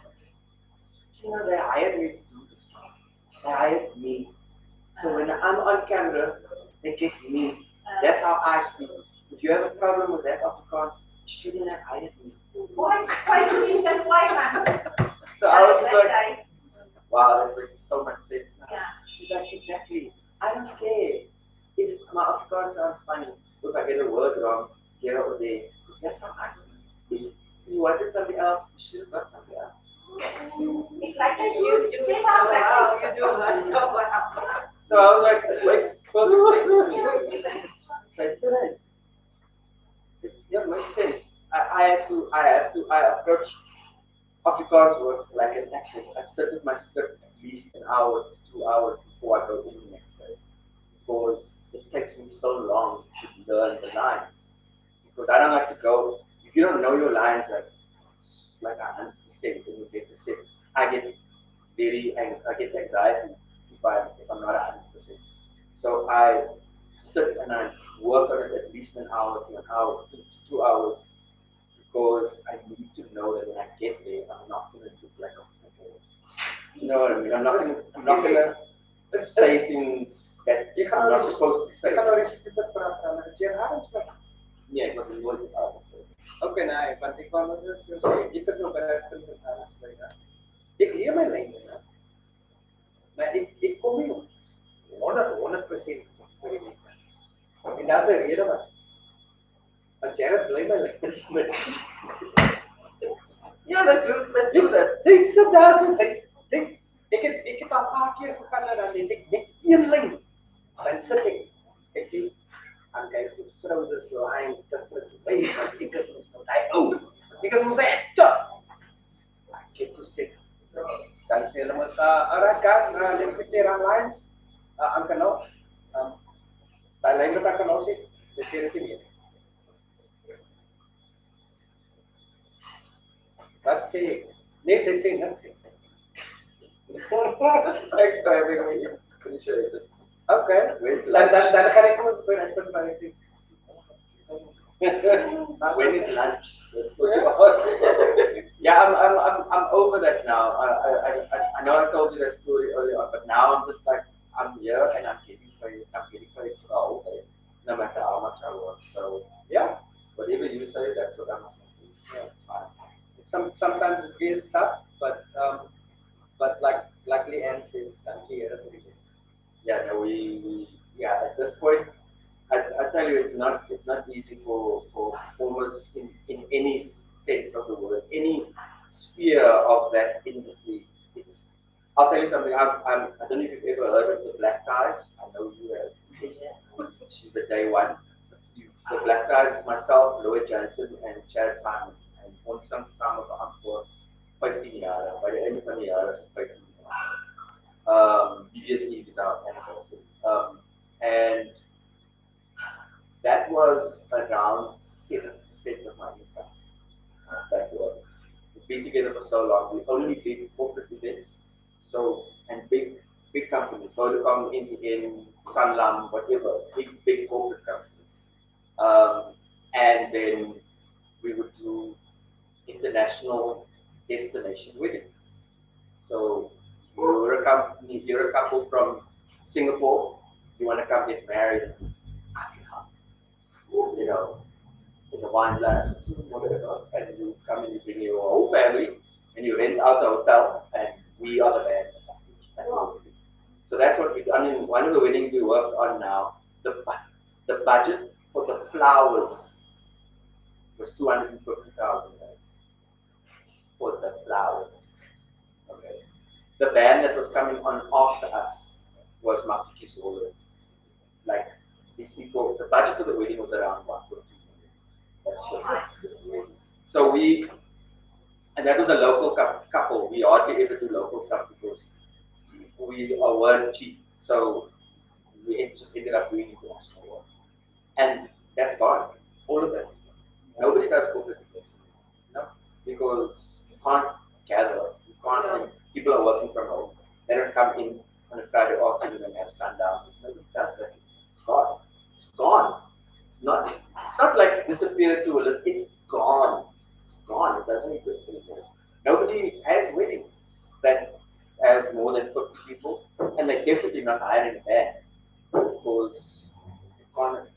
Speaker 3: they hired me to do this job. They hired me. So when I'm on camera, they get me. That's how I speak. If you have a problem with that Afrikaans, you shouldn't have hired me.
Speaker 2: Why do you think that white man?
Speaker 3: So I was just like, wow, that makes so much sense now.
Speaker 2: Yeah.
Speaker 3: She's like, exactly. I don't care if my Afrikaans sounds funny, if I get a word wrong here or there, because that's how I speak. If you wanted something else, you should have got something else.
Speaker 2: It's like you do it so well, you do her so well.
Speaker 3: So I was like, it makes perfect sense to me. It's like, yeah, it makes sense. I approach Afrikaans work like an accent. I sit with my script at least an hour to 2 hours before I go in the next day. Because it takes me so long to learn the lines. Because I don't like to go, if you don't know your lines like 100% when you get to sit, I get I get anxiety if I'm not 100%. So I sit and I work on it at least an hour to 2 hours because I need to know that when I get there, I'm not going to look like a fool. You know what I mean? I'm not going to say things that I'm not supposed to say.
Speaker 1: Ik kan nou iets super praten met je haar.
Speaker 3: Yeah, it was a little bit out.
Speaker 1: Okay, nee, want ik wou net zeggen, ik is nog bij het punt met haar spreken. Ik leer mijn lijnen, hè. Maar ik kom niet op 100% voor die lijnen. En dat is een reden, man. Want jij blijft mijn lijnen smitten.
Speaker 3: Ja, dat doet dat.
Speaker 1: Zij zit daar zo, ik heb al een paar keer gegaan naar dat ik net één lijn. Dan zit ik aan kijken hoe vrouw dus lijn different ways, want ik is ons nou die ou. Ik is ons Hector. Ek het gesê, dan sê hulle mos, alright guys, let's be clear on lines. Aan kanaal. Daai lyn wat ek kan nou sê, sy sê dit nie. Wat sê ek? Net sy sê niks.
Speaker 3: Thanks for having me. Appreciate it.
Speaker 1: Okay. Dan kan ek ons by net by sê.
Speaker 3: When is lunch? Let's talk about it. Yeah, I'm over that now. I know I told you that story earlier on, but now I'm just like I'm here and I'm getting paid for the whole day, no matter how much I work. So yeah, whatever you say, that's what I'm saying. Yeah, it's fine.
Speaker 1: Sometimes it is tough, but like Leanne says, I'm here every day.
Speaker 3: Yeah, no, yeah, at this point, I tell you, it's not easy for performers in any sense of the word, any sphere of that industry. I'll tell you something. I don't know if you've ever heard of the Black Ties. I know you have. She's a day one. The Black Ties is myself, Lloyd Johnson, and Chad Simon. And ons sang samen voor 15 jaar. By the end van die jaar is het 15 jaar. BBS is our anniversary. And that was around 7% of my income. That work. We've been together for so long. We only did corporate events. So, and big companies, Vodacom, NTN, Sanlam, whatever, big corporate companies. And then we would do international destination weddings. So you're a couple from Singapore, you want to come get married, I can help. You know, in the winelands, whatever, and you come and you bring your whole family and you rent out the hotel and we are the band. So that's what we do. I mean, one of the weddings we work on now, the budget for the flowers was 250,000 for the flowers. Okay. The band that was coming on after us was Mafiki Solo. Like these people, the budget for the wedding was around 1.2 million. So and that was a local couple. We hardly ever do local stuff because we weren't cheap. So we just ended up doing international work. And that's gone. All of that. Nobody does corporate events. No. Because you can't gather. You can't. People are working from home. They don't come in on a Friday afternoon and have sundown. Nobody does that. It's gone. It's gone. It's not like disappeared to a little. It's gone. It's gone. It doesn't exist anymore. Nobody has weddings that has more than 50 people, and they're definitely not hiring a band because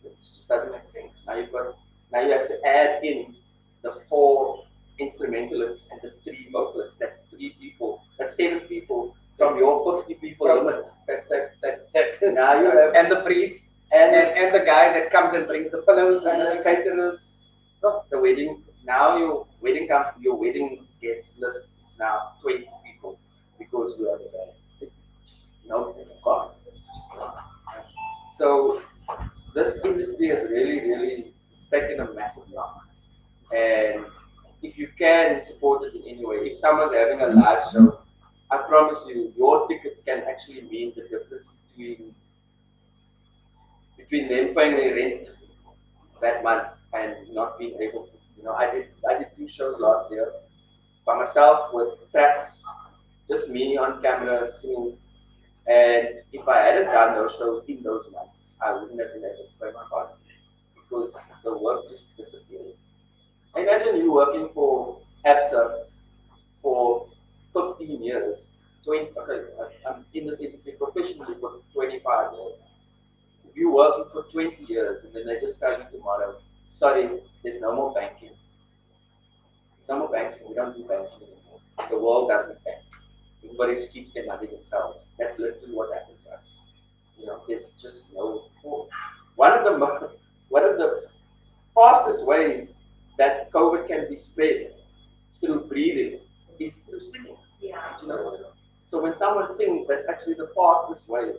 Speaker 3: it just doesn't make sense. Now you have to add in the 4 instrumentalists and the 3 vocalists. That's 3 people. That's 7 people from your 50 people limit.
Speaker 1: Now you have, and the priest, and the guy that comes and brings the pillows,
Speaker 3: and the caterers, the wedding. Now your wedding guest list is now 20 people because we are the band. It just it's gone. So this industry has really it's taken a massive knock. And if you can support it in any way, if someone's having a live show, I promise you, your ticket can actually mean the difference between them paying their rent that month and not being able to. I did 2 shows last year by myself with tracks, just me on camera singing. And if I hadn't done those shows in those months, I wouldn't have been able to play my part because the work just disappeared. Imagine you working for ABSA for 15 years, 20, okay, I'm in this industry professionally for 25 years. If you working for 20 years and then they just tell you tomorrow, sorry, there's no more banking. There's no more banking, we don't do banking anymore. The world doesn't bank. Everybody just keeps their money themselves. That's literally what happened to us. There's just no hope. One of the fastest ways that COVID can be spread through breathing is through singing.
Speaker 2: Yeah.
Speaker 3: So when someone sings, that's actually the fastest way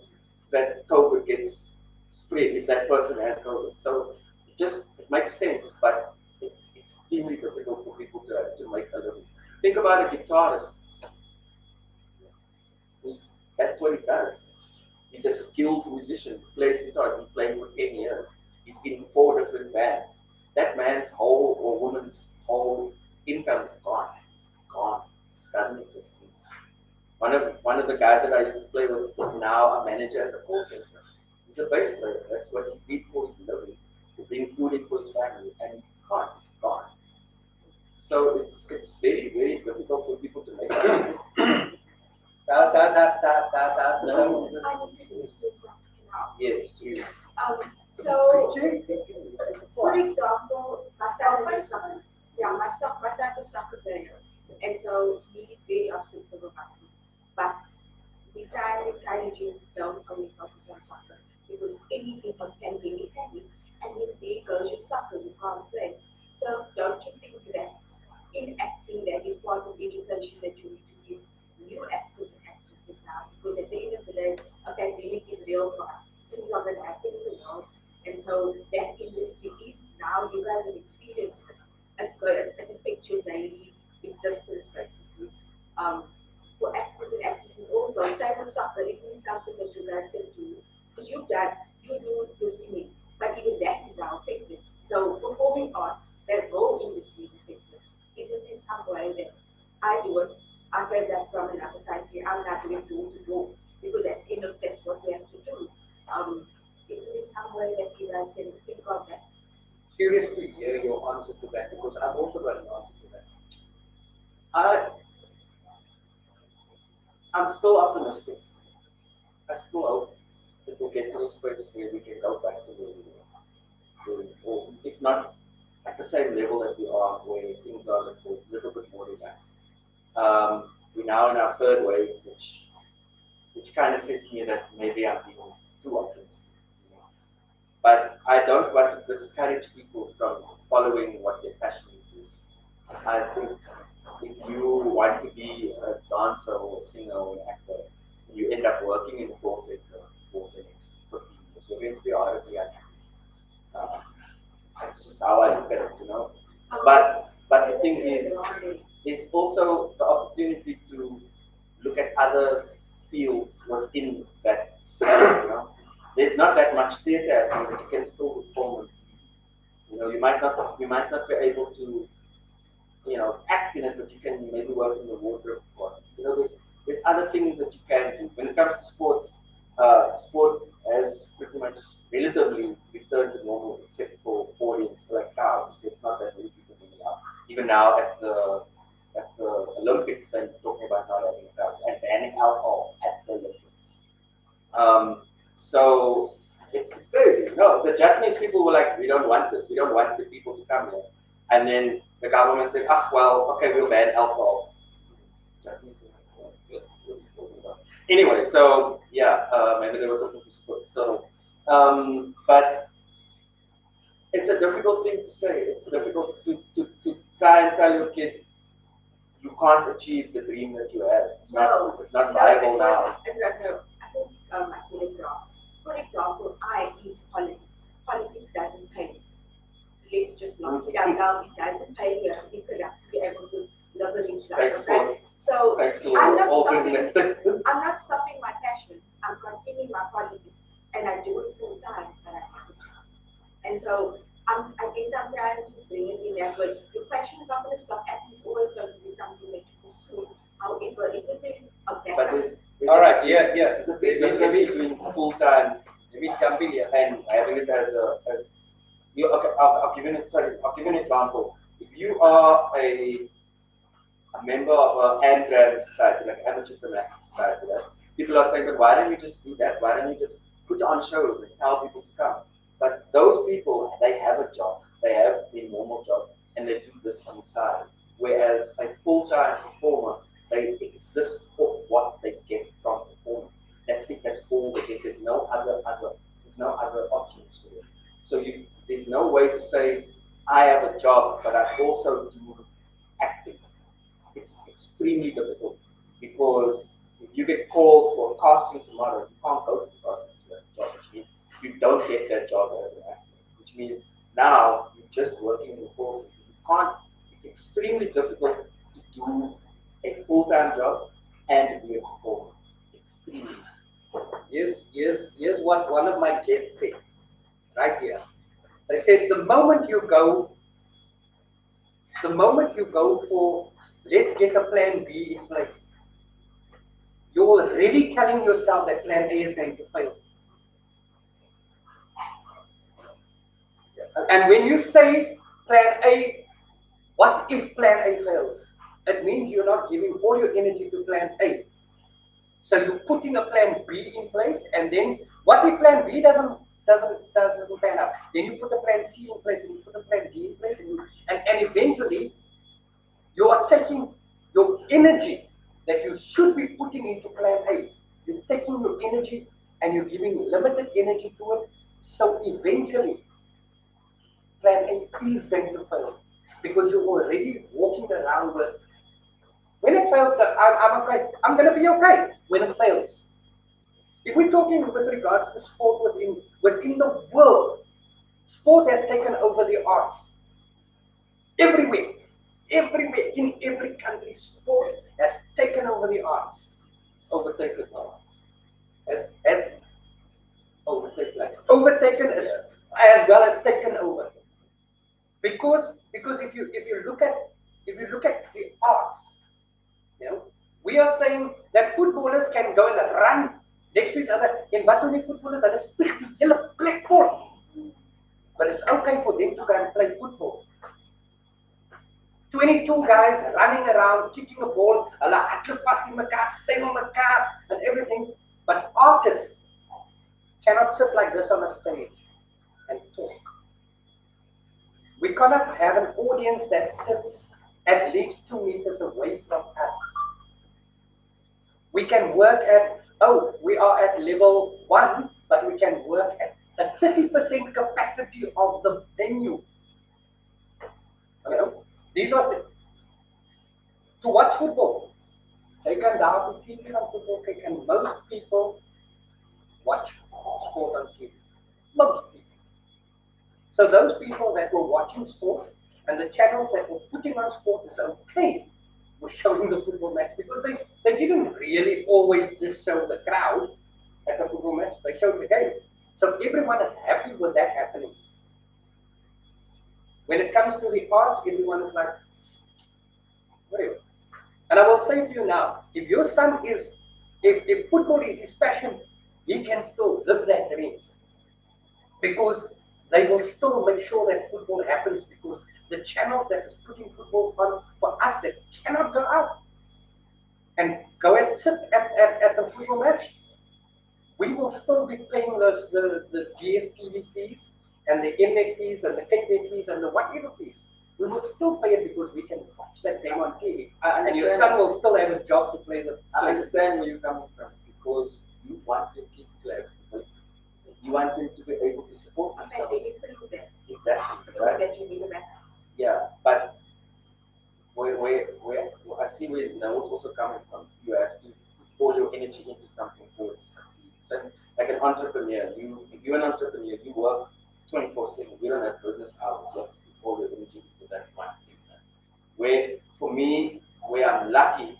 Speaker 3: that COVID gets spread if that person has COVID. So it makes sense, but it's extremely difficult for people to make a living. Think about a guitarist. That's what he does. He's a skilled musician, plays guitar. He's been playing for 10 years. He's in 4 different bands. That man's whole or woman's whole income is gone. It's gone. It doesn't exist anymore. One of the guys that I used to play with is now a manager at the call center. He's a bass player. That's what he did for his living, to bring food in for his family, and he can't. It's gone. So it's very difficult for people to make money. Yes, please.
Speaker 5: So, for example, my son is a soccer. Yeah, my son is a soccer player, and so he is very obsessive about it. But we try to encourage him to don't only focus on soccer because anything can be anything, and if there goes your soccer, you can't play. So don't you think that in acting that is part of education that you need to give new actors and actresses now? Because at the end of the day, a pandemic is real for us. Things are going to happen in the world. And so that industry is now, you guys have experienced it. It's good. It affects your daily existence, basically. For actors and actresses also, same with soccer, isn't something that you guys can do? Because you do your singing, but even that is now affected. So performing arts, that whole industry is affected. Isn't there some way that I do it? I get that from another country. I'm not doing door to door because that's what we have to do. Is there some way that you guys can think of that?
Speaker 1: Seriously, hear your answer to that because I've also got an answer to that.
Speaker 3: I'm still optimistic. I still hope that we'll get to a space where we can go back to where we were, or if not at the same level that we are, where things are a little bit more relaxed. We're now in our third wave, which kind of says to me that maybe I'm being too optimistic. But I don't want to discourage people from following what their passion is. I think if you want to be a dancer or a singer or an actor, you end up working in the call center for the next 15 years. You're going to be horribly unhappy. That's just how I look at it, But the thing is, it's also the opportunity to look at other fields within that sphere, There's not that much theatre happening, but you can still perform. You might not be able to, act in it, but you can maybe work in the wardrobe. There's other things that you can do. When it comes to sports, sport has pretty much relatively returned to normal, except for audience like crowds. There's not that many people hanging out. Even now at the Olympics, they're talking about not having crowds and banning alcohol at the Olympics. So it's crazy. The Japanese people were like, we don't want this. We don't want the people to come here. And then the government said, well, okay, we'll ban alcohol. Japanese were like, what are you talking about? Anyway, so yeah, maybe they were talking to so, but it's a difficult thing to say. It's difficult to try and tell your kid you can't achieve the dream that you have. It's not viable now.
Speaker 5: I think I said it wrong. For example, I into politics. Politics doesn't pay. Let's just lock it ourselves. It doesn't pay. You have to be corrupt to be able to live a rich life.
Speaker 3: Thanks
Speaker 5: Okay? So
Speaker 3: Thanks to
Speaker 5: I'm not
Speaker 3: all
Speaker 5: stopping.
Speaker 3: that statement.
Speaker 5: I'm not stopping my passion. I'm continuing my politics, and I do it full time. But I have it. And so I guess I'm trying to bring it in that way. Your passion is not going to stop. And it's always going to be something that you pursue. However, is it things of that?
Speaker 3: But
Speaker 1: All right, yeah.
Speaker 3: There's a big difference between full time
Speaker 1: Let me jump in here.
Speaker 3: and having it as you. Okay, I'll give you an example. If you are a member of an amateur society, like amateur dramatic society, right? People are saying, but why don't you just do that? Why don't you just put on shows and tell people to come? But those people, they have a job, they have a normal job, and they do this on the side. Whereas a full-time performer, they exist for what they get from performance. That's it. That's all they get. There's no other options for them. So there's no way to say I have a job, but I also do acting. It's extremely difficult because if you get called for a casting tomorrow, you can't go to the casting to that job, which means you don't get that job as an actor. Which means now you're just working in the course. You can't. It's extremely difficult to do a full-time job and to be a performer. Extremely.
Speaker 1: Here's what one of my guests said, right here. They said the moment you go for let's get a plan B in place, you're already telling yourself that plan A is going to fail. And when you say plan A, what if plan A fails? It means you're not giving all your energy to plan A. So you're putting a plan B in place, and then what if plan B doesn't pan out? Then you put a plan C in place, and you put a plan D in place, and eventually you are taking your energy that you should be putting into plan A. You're taking your energy and you're giving limited energy to it. So eventually, plan A is going to fail because you're already walking around with. When it fails, I'm okay. I'm going to be okay when it fails. If we're talking with regards to sport within the world, sport has taken over the arts. Everywhere, in every country, sport has taken over the arts.
Speaker 3: Overtaken the arts.
Speaker 1: Has overtaken it as well as taken over. Because if you look at the arts, we are saying that footballers can go and run next to each other. In wat doen die footballers? Hulle spring die hele plek vol. But it's okay for them to go and play football. 22 guys running around, kicking a ball, hulle hardloop vas in mekaar, sing on mekaar and everything. But artists cannot sit like this on a stage and talk. We cannot have an audience that sits at least 2 meters away from us. We can work at, we are at level 1, but we can work at a 30% capacity of the venue. These are to watch football. They can down to TV on football, and most people watch sport on TV. Most people. So those people that were watching sport and the channels that were putting on sport is okay with showing the football match because they didn't really always just show the crowd at the football match, they showed the game. So everyone is happy with that happening. When it comes to the arts, everyone is like, whatever. And I will say to you now, if your son if football is his passion, he can still live that dream. Because they will still make sure that football happens because the channels that is putting football on for us that cannot go out and go and sit at the football match, we will still be paying the DSTV fees and the MNet fees and the KTN fees and the whatever fees. We will still pay it because we can watch that game on TV. And your son will still have a job to play the.
Speaker 3: I understand where you're coming from because you want your kid to have stability. You want them to be able to support
Speaker 5: And
Speaker 3: themselves.
Speaker 5: they get through that.
Speaker 3: Exactly,
Speaker 5: Because
Speaker 3: right?
Speaker 5: that you need a backup.
Speaker 3: Yeah, but where I see where Noel's also coming from. You have to put all your energy into something for it to succeed. So, like an entrepreneur, if you're an entrepreneur, you work 24/7. You don't have business hours. You have to put all your energy into that one thing. Where for me, where I'm lucky,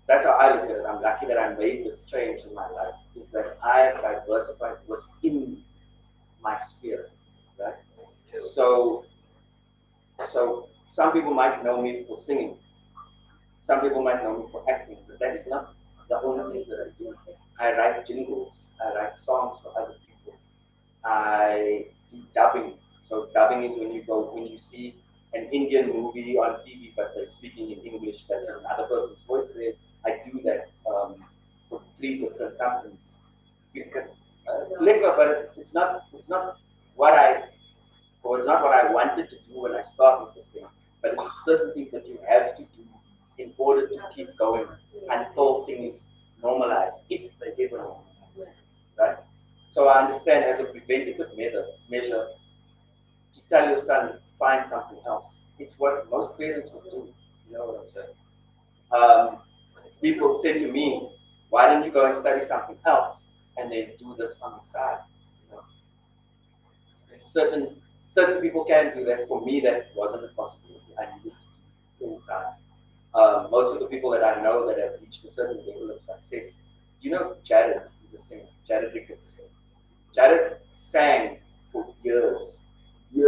Speaker 3: that's how I look at it. I'm lucky that I made this change in my life. Is that I have diversified within my spirit, right? So some people might know me for singing. Some people might know me for acting, but that is not the only things that I do. I write jingles. I write songs for other people. I do dubbing. So dubbing is when you see an Indian movie on TV, but they're speaking in English. That's another person's voice there. I do that for 3 different companies. It's liquor, but it's not what I or it's not what I wanted to do when I started this thing. But it's certain things that you have to do in order to keep going until things normalize, if they ever normalize. Right? So I understand as a preventative measure, to tell your son, find something else. It's what most parents would do. You know what I'm saying? Um, People say to me, why don't you go and study something else and then do this on the side? You know, certain people can do that. For me, that wasn't a possibility. I needed to do full time. Most of the people that I know that have reached a certain level of success, you know, Jared is a singer. Jared Ricketts. Jared sang for years. It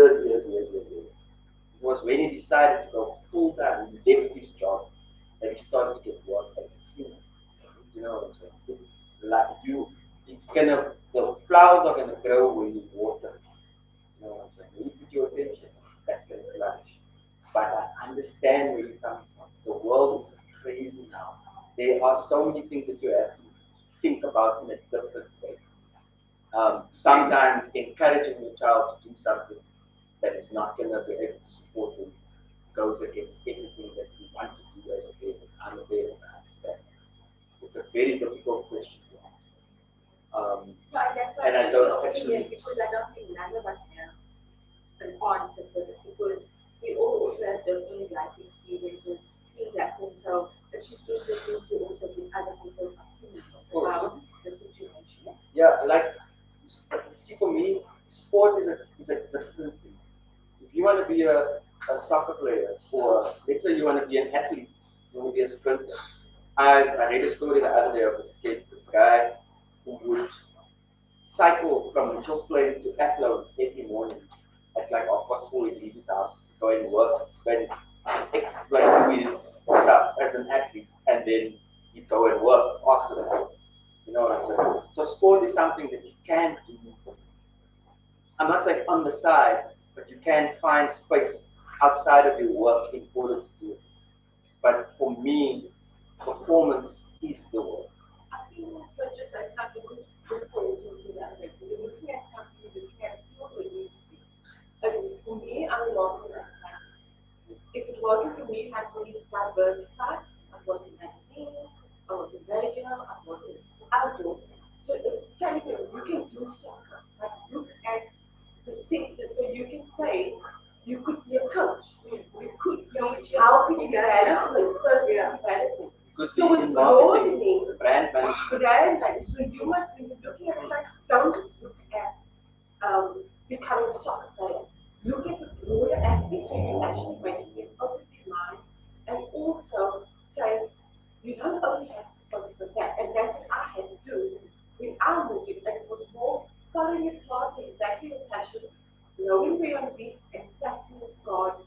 Speaker 3: was when he decided to go full time, he left his job, that he started to get work as a singer. You know what I'm saying? The flowers are gonna grow where you water. You know what I'm saying? When you put your attention, that's gonna flourish. But I understand where you're coming from. The world is crazy now. There are so many things that you have to think about in a different way. Sometimes encouraging your child to do something that is not going to be able to support them goes against everything that you want to do as a parent. I'm a parent, I understand. It's a very difficult question to answer.
Speaker 5: So that's why
Speaker 3: And I
Speaker 5: it's
Speaker 3: don't
Speaker 5: your
Speaker 3: actually.
Speaker 5: opinion, because I don't think none of us have an answer for it, because we all also have different life experiences, things happen. So it's just interesting to also get other people's opinions about the situation.
Speaker 3: Yeah, like, see, for me, sport is a different thing. If you want to be a soccer player, or let's say you want to be an athlete, you want to be a sprinter. I read a story the other day of this guy who would cycle from Mitchell's Plain to Athlone every morning at like 4:30, he'd leave his house, go and work, then do his stuff as an athlete, and then he'd go and work after that. You know what I'm saying? So sport is something that you can do. I'm not saying on the side, but you can find space outside of your work in order to do it. But for me, performance is the work.
Speaker 5: I think that's just like something good point into that. Like you're looking at something you can't feel what you see. Like for me, I'm a lot of that. If it wasn't for me, I'd really diversified. I've worked in magazines, I worked in radio, I've worked in outdoor. So it's kind of you can do soccer. Like look at the sector, so you can say you could be a coach. You could help in development, personal development.
Speaker 3: Could
Speaker 5: So
Speaker 3: be
Speaker 5: with
Speaker 3: in marketing,
Speaker 5: broadening,
Speaker 3: brand management.
Speaker 5: so you must be looking at it like don't just look at becoming a soccer player. Look at the broader aspects so you actually make it open your mind, and also say you don't only have to focus on that, and that's what I had to do when I moved it, and it was more following your path, exactly your passion, knowing where you want to be, and trusting God's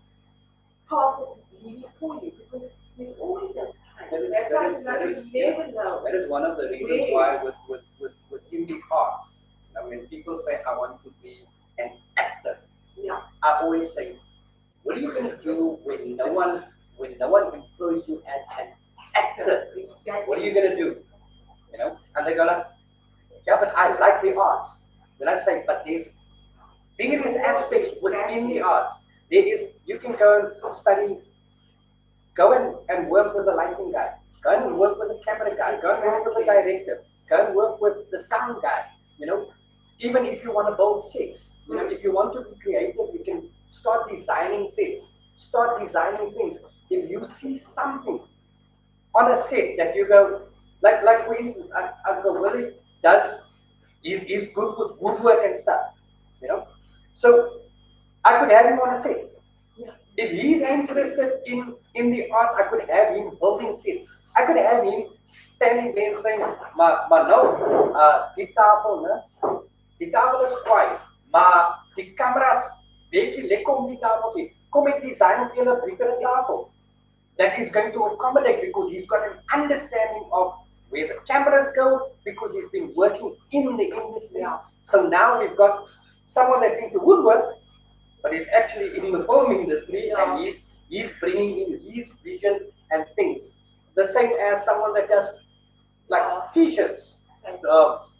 Speaker 5: path that is leading for you, because there's always a
Speaker 1: That is one of the reasons why with indie arts, when people say I want to be an actor,
Speaker 5: Yeah.
Speaker 1: I always say, what are you going to do when no one employs you as an actor? What are you going to do? You know, and they go like, yeah, but I like the arts. Then I say, but there's various aspects within the arts. There is, you can go and study, go and work with the lighting guy. Go and work with the camera guy. Go and work with the director. Go and work with the sound guy. You know, even if you want to build sets, you know, if you want to be creative, you can start designing sets. Start designing things. If you see something on a set that you go, like for instance, Uncle Willie does, he's good with woodwork and stuff, you know. So I could have him on a set. If he's interested in the art, I could have him building sets. I could have him standing there and saying, maar no, die tafel is kwaai, maar die cameras, weet jy, lekker om die tafel sê, kom ek design vir julle 'n bigger tafel that is going to accommodate because he's got an understanding of where the cameras go because he's been working in the industry. So now we've got someone that's into woodwork, but he's actually in the film industry and he's bringing in his vision and things. The same as someone that does like t-shirts,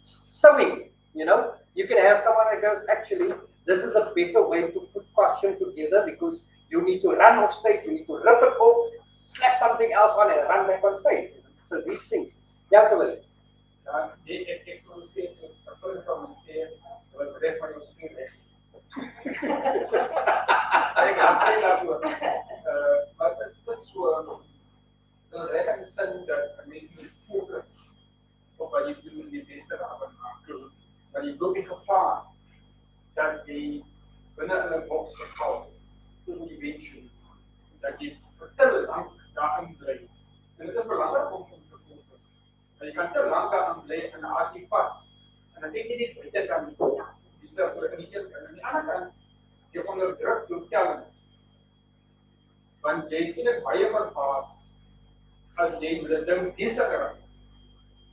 Speaker 1: sewing, you know. You can have someone that goes, actually, this is a better way to put costume together because you need to run off stage, you need to rip it off, slap something else on and run back on stage. So these things. Yeah, Kavali.
Speaker 6: Ik wil steeds een punt van me zeggen, wat recht van je screen is. Ik ga het laten doen. Maar het is zo, dat is eigenlijk een zin dat mensen niet focus op wat je doet in die beste ramen maken. Maar je loopt in gevaar dat je binnen een box vervalt, eventually. Dat je vertellen lang daarin blijft. En het is belangrijk om te focussen. En je kan te lang daarin blijven en haak je vast. En dan denk je niet, weet je, dan is dat voor niet. En aan de andere kant, je onder druk doet tellen. Want jy is nie baie verbaas as jy met 'n ding besig raak.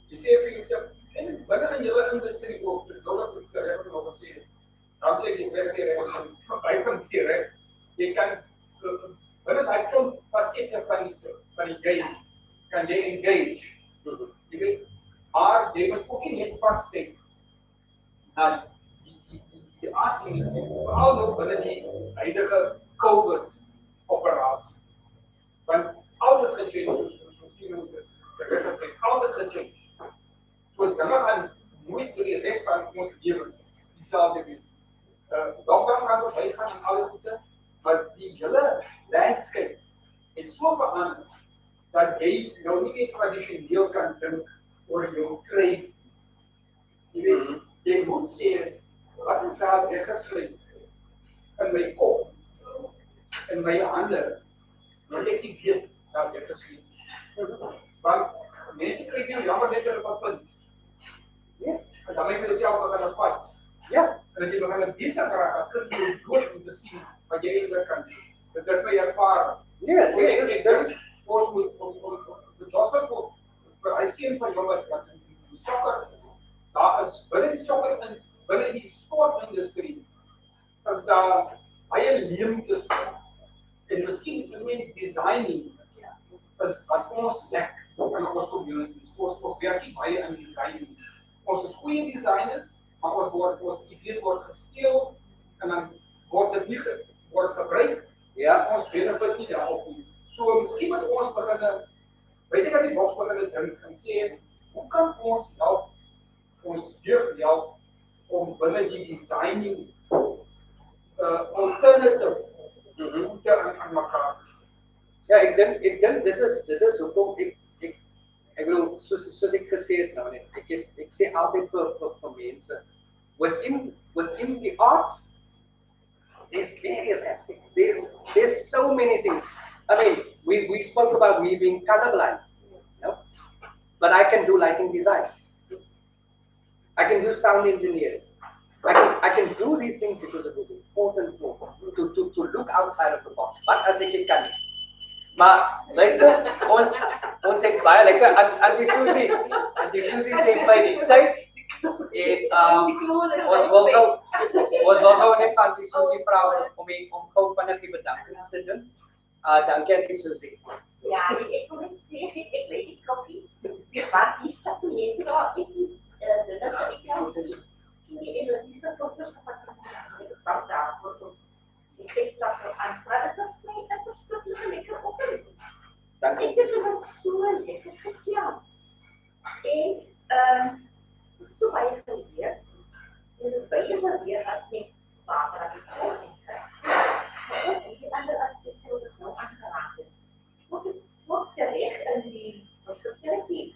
Speaker 6: Jy sê vir jouself, en binne in julle industrie ook, vir dollar te reg om te sê, dan sê jy werk hier en by van die reg, jy kan binne daai klomp fasette van die game, kan jy engage. Jy weet, maar jy moet ook nie net vassteek aan die aardindustrie, veral nog binne die huidige COVID operatie. Want als het gechange is, als het gechange, so dinge gaan nooit vir die res van ons lewens dieselfde wees. Lockdown gaan verby gaan en alle goede, maar die hele landscape het so verander dat jy nou nie meer tradisioneel kan dink oor jou trade. Jy weet, jy moet sê, wat is daar weggesluit in my kop? In my hande, want ek nie weet dat ek gesluit. Want mense kry nie jammer net op 'n punt. Nee, en dan moet jy self gaan fight. Ja, en as jy begin besig raak, as kind jy dood om te sien wat jy eintlik kan doen. Dit is my ervaring. Nee, dis ons moet dit was vir hy sien van jonge wat in sokker is. Daar is binne die sokker in binne die sportindustrie as daar baie leemtes en miskien in designing is wat ons lek in ons communities. Ons werk nie baie in designing. Ons is goeie designers, maar ons idees word gesteel en dan word dit nie word gebruik. Ja, ons benefit nie daarop nie. So miskien moet ons begin, weet ek dat die boks begin dink en sê, hoe kan ons help ons jeug help om binne die designing alternative aan mekaar.
Speaker 1: Ja, ek dink dit is hoekom ek bedoel soos ek gesê het nou net. Ek sê altyd vir mense within the arts there's various aspects. There's so many things. I mean, we spoke about me being colorblind, you know? But I can do lighting design. I can do sound engineering. I can do these things because it was important to look outside of the box. But as ek kan nie. Maar luister, ons het baie lekker aan die Susie sê by die tyd ons wil nou net van die Susie vra om gou vinnig die bedankings te doen. Dankie aan die Susie.
Speaker 2: Ja, ek wil net sê ek lê die koffie. Wat is dat mense daar dit is ek sien die Elisa foto's van daar voor ik zeg dat aan, maar dat was mij, dat was toch een lekker opmerking. Ik denk dat het zo lekker En so baie geleer. Dit is baie geleer as net water aan die kant. Maar die ander aspekte wat nou aangeraak het. Wat terecht in die hospitality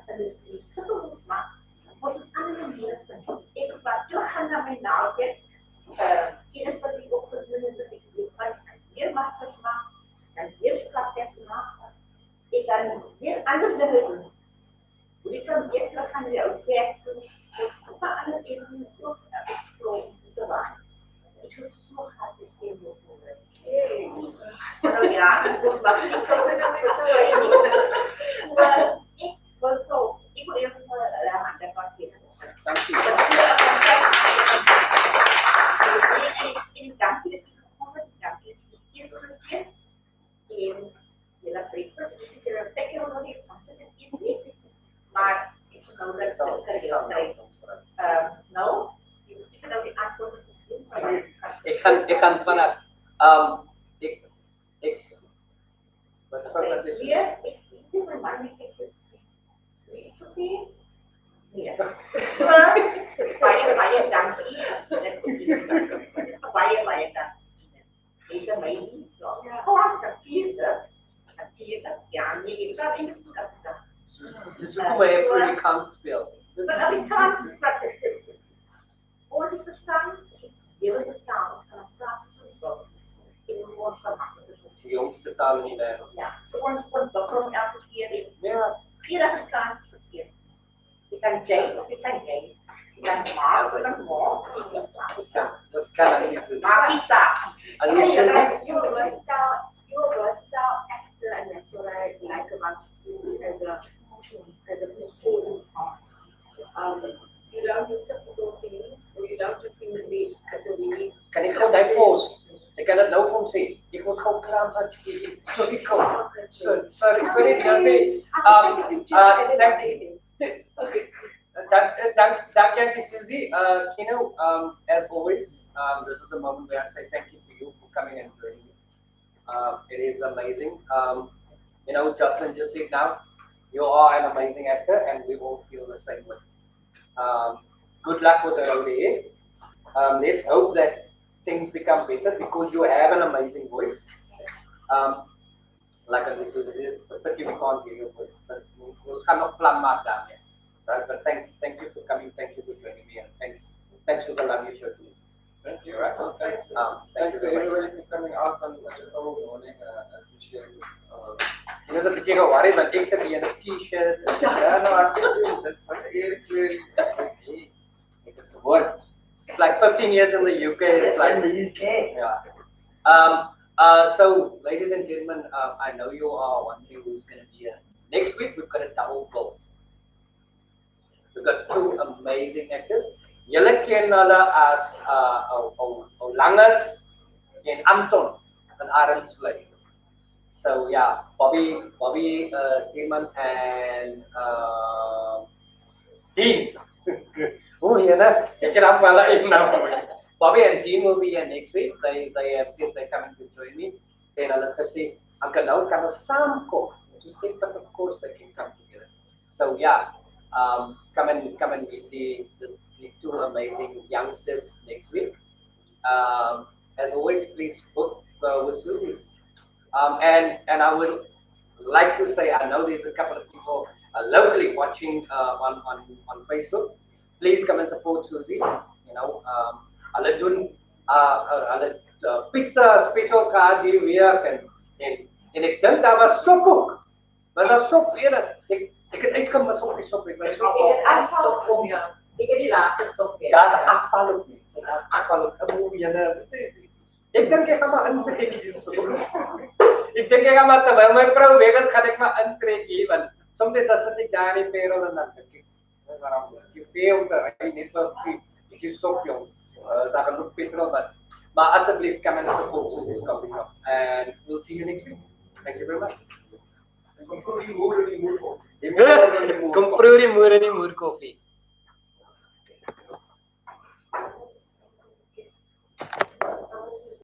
Speaker 2: industrie sukkel ons maar ons het ander maniere vind. Ek wat teruggaan na my naweek, kennis wat ek opgedoen het, dat ek weet van meer masters maak, kan meer sklapteps maak, ek kan meer ander dinge doen. Hoe ek kan weer teruggaan na die ou kerk toe, of ander dingen ook explore te waar. Ek sou so graag sy stem wil hoor. Nou ja, ons mag nie ek wil so, ek wil even aan de pak gee.
Speaker 1: Dankie.
Speaker 2: En dankie dat jy gekom het, dankie dat jy steeds geluister en julle breakfast, ek het 'n lekker nog nie van sit en eet. Maar ek sou nou net nou, jy moet seker nou die antwoord
Speaker 1: Ik kan vanaf. Wat is
Speaker 2: weer, ek weet nie my man het dit gesê. Nee. So, baie dankie. Baie dankie. Is amazing. Gewoon natuurlijk. Ja, nee, ik zou in de toekomst.
Speaker 1: Dus hoe kom je voor die kant speel?
Speaker 2: Maar als ik kan, is wat ons het verstaan, is het hele taal, ons kan praten zo. In ons gemakkelijk.
Speaker 1: De jongste taal in de wereld.
Speaker 2: Ja, zo ons ontwikkelen elke keer.
Speaker 1: Ja.
Speaker 2: Geen Afrikaans verkeerd. Je kan James of je kan Jane. Je kan Maas, je kan Maas.
Speaker 1: Dat kan niet.
Speaker 2: Maar die zaak.
Speaker 5: You're a versatile actor, and that's what I like about you as a performing artist. You don't do typical things, or you don't do things as a really.
Speaker 1: Kan ik gewoon die post? Ik kan het nou gewoon zeggen. Ik wil gewoon kraam uit je. Sorry, Dank je, Susie. Keeno, as always, this is the moment where I say thank you to you for coming and joining me. It is amazing. Jocelyn just said now, you are an amazing actor, and we all feel the same way. Good luck with the road ahead. Let's hope that things become better because you have an amazing voice. Like I said, it's a pity we can't hear your voice, but we'll kind of plumb mark down here. Right? But thank you for coming, thank you for joining me, and thanks for the love you showed me.
Speaker 6: Thank you. Right? Thanks.
Speaker 1: Thanks
Speaker 6: To
Speaker 1: very much.
Speaker 6: everybody for coming out on such a cold morning. I appreciate it.
Speaker 1: You know that you go worry, but except in a t-shirt.
Speaker 6: Yeah, no, I said it just like it's the word.
Speaker 1: It's like 15 years in the UK. It's like
Speaker 6: in the UK.
Speaker 1: Yeah. So, ladies and gentlemen, I know you are wondering who's going to be here. Next week, we've got a double bill. We've got two amazing actors. Julle ken hulle as Langes en Anton en Arendsley. So yeah, Bobby Steeman and Dean. Oh yeah, you can have now. Bobby and Dean will be here next week. They have said they're coming to join me. Then I'll say I'm gonna come some cook to say, but of course they can come together. So yeah, come and meet the two amazing youngsters next week. As always, please book with Suzy's. And I would like to say, I know there's a couple of people locally watching on Facebook. Please come and support Suzy's. Hulle doen pizza specials gehad die week en ek dink daar was sop ook. Was daar sop eerder? Ek het uitgemis op die sop. Ek was so
Speaker 2: afval. Ik heb die laatste stop weer.
Speaker 1: Daar's afval ook nie. Daar's afval ook. Ek dink ek gaan maar intrek hier so. Ek dink ek gaan maar terwyl my vrou weg is, gaan ek maar intrek hier want soms as ek daar in die perel en dan dink ek, waarom jy veel te ry net vir die sop jong. Daar gaan nog petrol maar asseblief come and support Suzy's Coffee Shop and we'll see you next week. Thank you very much.
Speaker 6: Kom proe die moer in die moer.
Speaker 1: Kom proe die moer in die moer koffie.